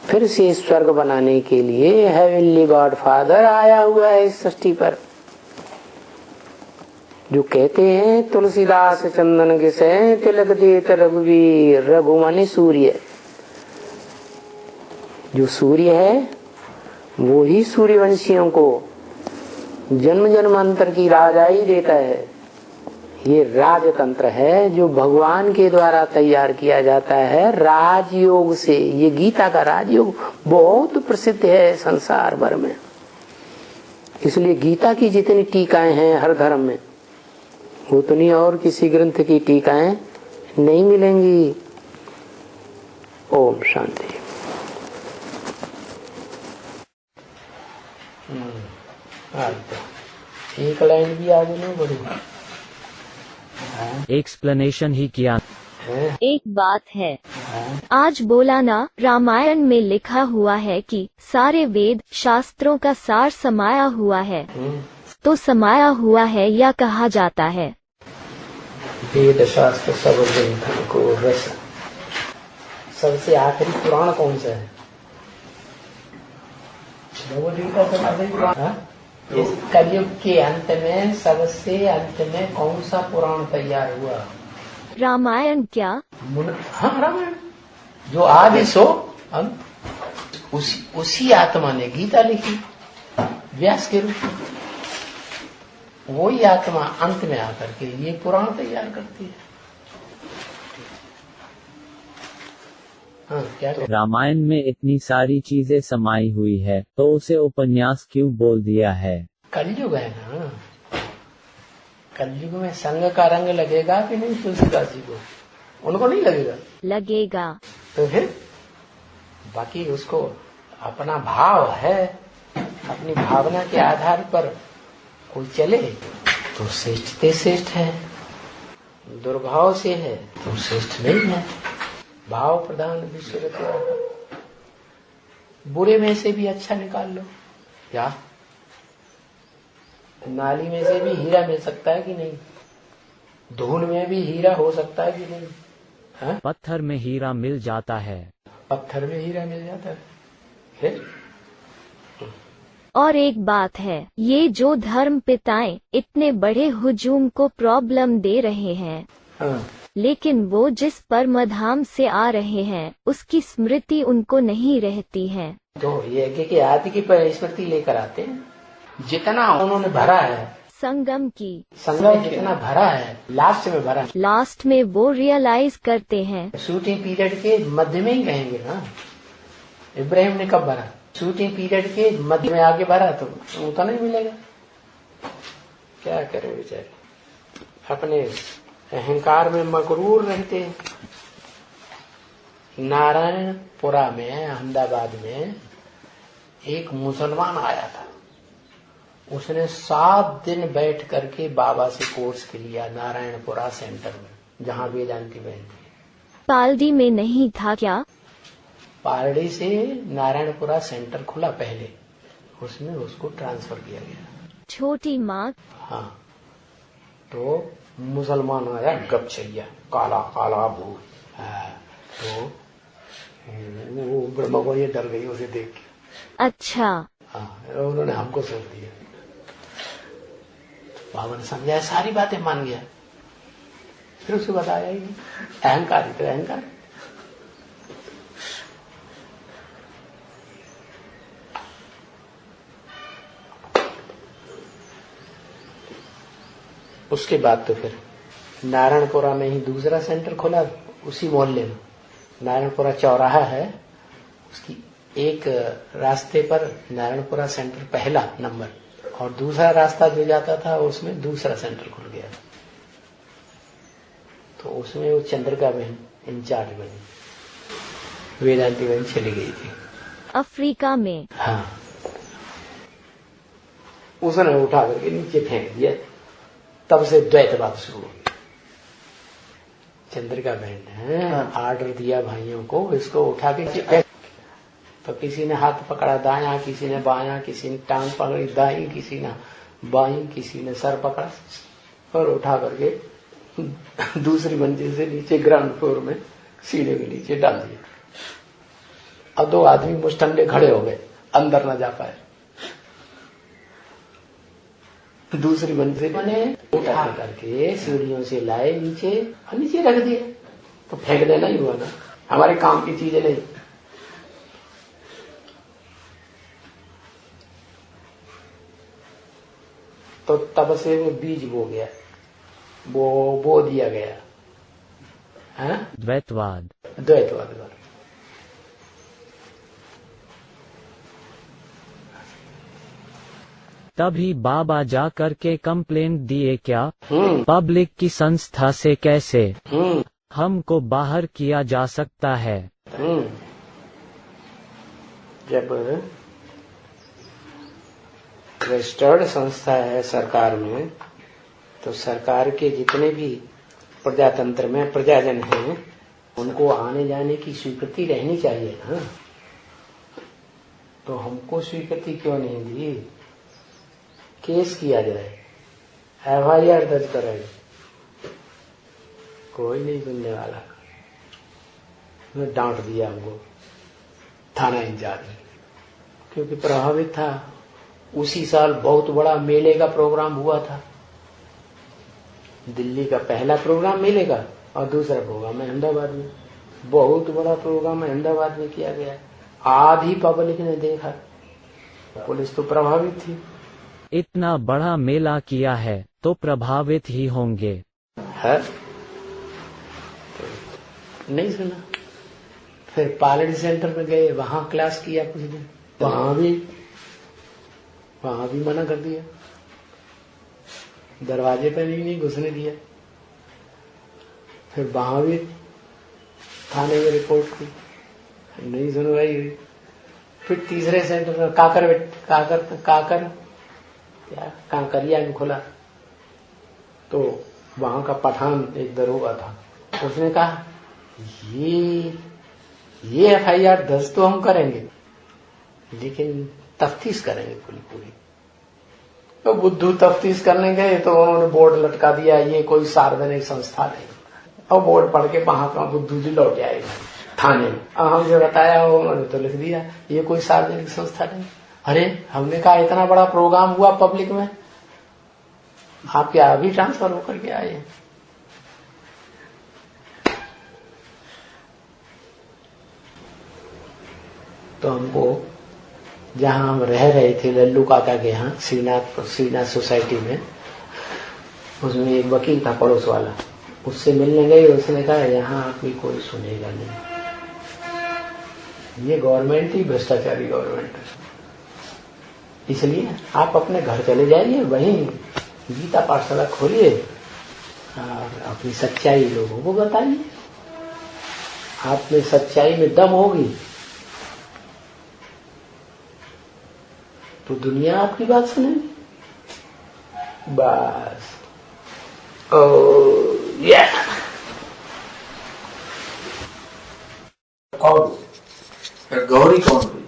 A: फिर से स्वर्ग बनाने के लिए हेवनली गॉड फादर आया हुआ है इस सृष्टि पर, जो कहते हैं तुलसीदास चंदन के से तिलक देत रघुवीर, रघु माने सूर्य, जो सूर्य है वो ही सूर्यवंशियों को जन्म जन्मांतर की राजाई देता है। ये राजतंत्र है जो भगवान के द्वारा तैयार किया जाता है राजयोग से। ये गीता का राजयोग बहुत प्रसिद्ध है संसार भर में, इसलिए गीता की जितनी टीकाएं हैं हर धर्म में उतनी और किसी ग्रंथ की टीकाएं नहीं मिलेंगी। ओम शांति। एक लाइन भी आगे नहीं बढ़ी,
B: एक्सप्लेनेशन ही किया।
C: एक बात है, आज बोला ना, रामायण में लिखा हुआ है कि सारे वेद शास्त्रों का सार समाया हुआ है, तो समाया हुआ है या कहा जाता है
A: वेद शास्त्र सब ग्रंथों को रस। सबसे आखिरी पुराण कौन सा है? इस कलयुग के अंत में सबसे अंत में कौन सा पुराण तैयार हुआ?
C: रामायण क्या?
A: हाँ, रामायण। जो आदि सो अंत, उसी आत्मा ने गीता लिखी व्यास के रूप में। वही आत्मा अंत में आकर के ये पुराण तैयार करती है। हाँ, क्या
B: रामायण में इतनी सारी चीजें समाई हुई है तो उसे उपन्यास क्यों बोल दिया है?
A: कलयुग है ना, कलयुग में संग का रंग लगेगा कि नहीं तुलसीदास जी को? उनको नहीं लगेगा?
C: लगेगा।
A: तो फिर बाकी उसको अपना भाव है, अपनी भावना के आधार पर कोई चले तो श्रेष्ठ ते श्रेष्ठ है, दुर्भाव से है तो श्रेष्ठ नहीं है। भाव प्रधान विश्व रचना, बुरे में से भी अच्छा निकाल लो। क्या नाली में से भी हीरा मिल सकता है कि नहीं? धूल में भी हीरा हो सकता है कि नहीं? हाँ?
B: पत्थर में हीरा मिल जाता है।
A: पत्थर में हीरा मिल जाता है। फिर
C: और एक बात है, ये जो धर्म पिताएं इतने बड़े हुजूम को प्रॉब्लम दे रहे हैं,
A: हाँ।
C: लेकिन वो जिस परमधाम से आ रहे हैं उसकी स्मृति उनको नहीं रहती है।
A: तो यज्ञ के आदि की स्मृति लेकर आते हैं। जितना उन्होंने भरा है
C: संगम की,
A: संगम जितना भरा है लास्ट में भरा,
C: लास्ट में वो रियलाइज करते हैं।
A: शूटिंग पीरियड के मध्य में ही कहेंगे ना। इब्राहिम ने कब भरा? शूटिंग पीरियड के मध्य में आगे भरा तो वो तो नहीं मिलेगा। क्या करे बेचारे, अपने अहंकार में मगरूर रहते हैं। नारायणपुरा में अहमदाबाद में एक मुसलमान आया था, उसने 7 दिन बैठ करके बाबा से कोर्स लिया नारायणपुरा सेंटर में, जहाँ वेदांती बहन थी।
C: पालड़ी में नहीं था क्या?
A: पालड़ी से नारायणपुरा सेंटर खुला पहले, उसमें उसको ट्रांसफर किया गया।
C: छोटी माँ।
A: हाँ, तो मुसलमान आया गपछैया, काला काला भूत। तो वो ब्रह्मा को ये डर गई उसे देख के।
C: अच्छा।
A: हाँ, उन्होंने हमको सोच दिया। बाबा ने समझाया, सारी बातें मान गया, फिर उसे बताया ही नहीं। अहंकार ही तो अहंकार। उसके बाद तो फिर नारायणपुरा में ही दूसरा सेंटर खोला, उसी मोहल्ले में। नारायणपुरा चौराहा है, उसकी एक रास्ते पर नारायणपुरा सेंटर पहला नंबर, और दूसरा रास्ता जो जाता था उसमें दूसरा सेंटर खुल गया। तो उसमें वो चंद्रिका बहन इंचार्ज बनी, वेदांती बहन चली गई थी
C: अफ्रीका में।
A: हाँ, उसने उठा करके नीचे फेंक दिया। तब से द्वैतवाद शुरू हो गया। चंद्रिका बहन ने ऑर्डर दिया भाइयों को, इसको उठा के, तो किसी ने हाथ पकड़ा दायां, किसी ने बायां, किसी ने टांग पकड़ी दाई, किसी ने बाई, किसी ने सर पकड़ा और उठा करके दूसरी मंजिल से नीचे ग्राउंड फ्लोर में सीढ़ी के नीचे डाल दिया। अब 2 आदमी मुस्टंडे खड़े हो गए, अंदर न जा पाए। दूसरी मंजिल में उठा करके सीढ़ियों से लाए नीचे और नीचे रख दिए। तो फेंक देना ही हुआ ना, हमारे काम की चीजें नहीं। तो तब से वो बीज बो गया, बो दिया गया है
B: द्वैतवाद।
A: द्वैतवाद।
B: तभी बाबा जा करके कंप्लेंट दिए क्या, पब्लिक की संस्था से कैसे हमको बाहर किया जा सकता है।
A: जब रजिस्टर्ड संस्था है सरकार में, तो सरकार के जितने भी प्रजातंत्र में प्रजाजन हैं, उनको आने जाने की स्वीकृति रहनी चाहिए ना। तो हमको स्वीकृति क्यों नहीं दी? केस किया जाए, FIR दर्ज कराए, कोई नहीं सुनने वाला। डांट दिया हमको थाना इंचार्ज, क्योंकि प्रभावित था। उसी साल बहुत बड़ा मेले का प्रोग्राम हुआ था, दिल्ली का पहला प्रोग्राम मेले का और दूसरा प्रोग्राम अहमदाबाद में। बहुत बड़ा प्रोग्राम अहमदाबाद में किया गया, आधी पब्लिक ने देखा, पुलिस तो प्रभावित थी।
B: इतना बड़ा मेला किया है तो प्रभावित ही होंगे
A: है? नहीं सुना। फिर पार्लियामेंट सेंटर में गए, वहां क्लास किया कुछ दिन, वहां भी मना कर दिया, दरवाजे पर भी नहीं घुसने दिया। फिर वहां भी थाने में रिपोर्ट की, नहीं सुनवाई हुई। फिर तीसरे सेंटर में कांकरिया में खुला, तो वहां का पठान एक दरोगा था, उसने कहा ये FIR दर्ज तो हम करेंगे, लेकिन तफ्तीश करेंगे पूरी। तो बुद्धू तफ्तीश करने गए तो उन्होंने बोर्ड लटका दिया, ये कोई सार्वजनिक संस्था नहीं। और बोर्ड पढ़ के वहां का बुद्धू जी लौट आएगा थाने में। हमसे बताया, उन्होंने तो लिख दिया ये कोई सार्वजनिक संस्था नहीं। अरे हमने कहा इतना बड़ा प्रोग्राम हुआ पब्लिक में, आप क्या अभी ट्रांसफर होकर के आए? तो हमको जहां हम रह रहे थे लल्लू काका के यहाँ श्रीनाथ सोसाइटी में, उसमें एक वकील था पड़ोस वाला, उससे मिलने गए। उसने कहा यहाँ आपकी कोई सुनेगा नहीं, ये गवर्नमेंट ही भ्रष्टाचारी गवर्नमेंट है, इसलिए आप अपने घर चले जाइए, वहीं गीता पाठशाला खोलिए और अपनी सच्चाई लोगों को बताइए। आप में सच्चाई में दम होगी तो दुनिया आपकी बात सुनेगी। बस कौन फिर गौरी कौन हुई?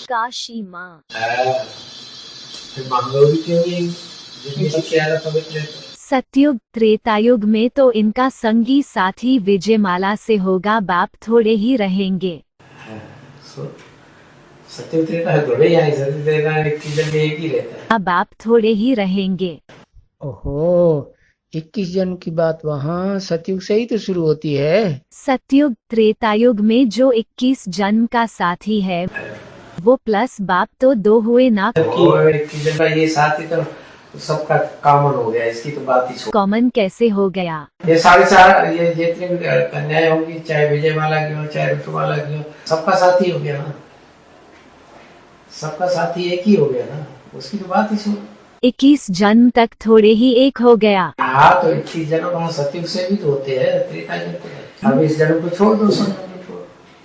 C: काशी माँ। सतयुग त्रेतायुग में तो इनका संगी साथी विजयमाला से होगा, बाप थोड़े ही रहेंगे।
A: सतयुग त्रेतायुग थोड़े ही आए, सतयुग त्रेतायुग एक ही रहता है।
C: बाप थोड़े ही रहेंगे।
A: ओहो, 21 जन्म की बात वहाँ सतयुग से ही तो शुरू होती है।
C: सतयुग त्रेतायुग में जो 21 जन्म का साथी है वो प्लस बाप तो 2 हुए ना।
A: 21 जन्म का ये साथी तो सबका कॉमन हो गया, इसकी तो बात ही
C: कॉमन कैसे हो गया?
A: ये 4.5 ये जितनी भी कन्याएं होंगी, चाहे विजयमाला की हो चाहे ऋतुमाला की हो, सबका साथी हो गया ना, सबका साथी एक ही हो गया ना, उसकी तो बात ही सुन।
C: 21 जन्म तक थोड़े ही एक हो गया।
A: हाँ तो 21 जन्म वहाँ सतयुग से भी तो होते हैं, त्रेता युग। अब इस जन्म को छोड़ दो,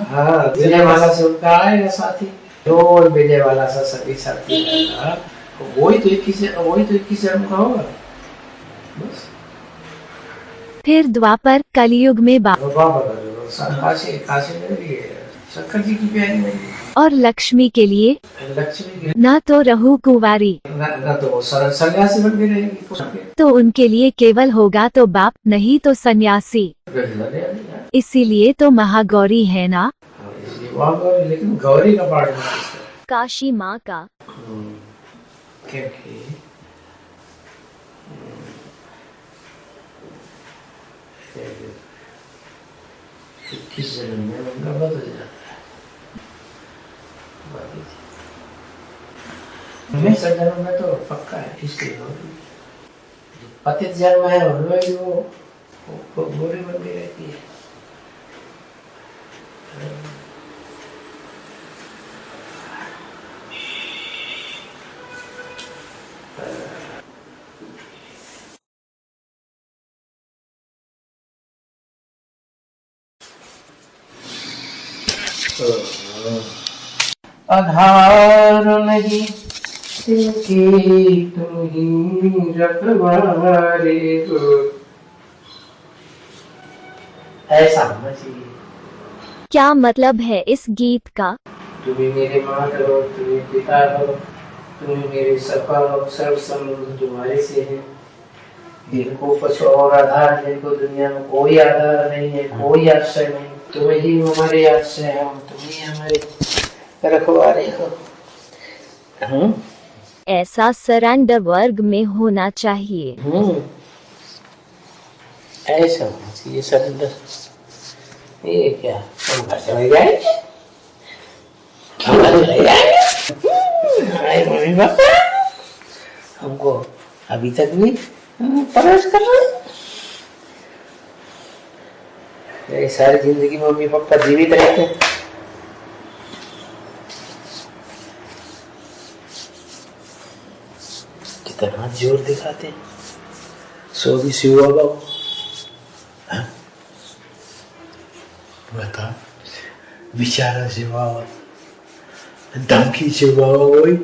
A: हाँ, विजयवाला से उनका आएगा साथी, रोज विजयवाला सा सभी साथी, वही तो 21 जन्म का होगा बस।
C: फिर द्वापर कलयुग में
A: काशी में भी है, शंकर जी की प्यारी नहीं,
C: और लक्ष्मी के लिए न तो रहू कुंवारी,
A: न तो वो सन्यासी बन के रहेगी,
C: तो उनके लिए केवल होगा तो बाप, नहीं तो सन्यासी। इसीलिए तो महागौरी है ना।
A: लेकिन गौरी का पाठ
C: काशी माँ का।
A: किस जन्म में उनका बदल जाता है, जन्म में तो पक्का है, इसलिए पतित जन्म है उनमें भी वो गोरी बन के रहती है। आधार नहीं तिनकी तुम ही रखवारे हो, ऐसा होना चाहिए।
C: क्या मतलब है इस गीत का?
A: तुम्हें मेरे माँ करो, तुम्हें पिता करो, तुम्हें मेरे सखा हो, सर्व संबंध तुम्हारे से है। जिनको कुछ और आधार, जिनको दुनिया में कोई आधार नहीं है, कोई आश्रय नहीं, तुम्हें ही हमारे आश्रय है, तुम्हें हमारे रखवारे हो।
C: ऐसा सरेंडर वर्ग में होना चाहिए।
A: ऐसा होना चाहिए सरेंडर। ये क्या हम घर चले जाएंगे, हमारे मम्मी पापा हमको अभी तक भी परवरिश कर रहे हैं, सारी जिंदगी मम्मी पापा जीवित रहते हैं। कितना जोर दिखाते हैं, सो भी शिव बाबा बता, बेचारा शिव बाबा, धमकी शिव बाबा वही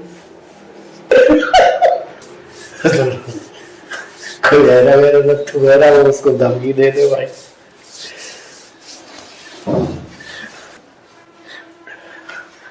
A: कोई ऐसा मेरा लट्ठू गहरा वो उसको धमकी दे दे भाई।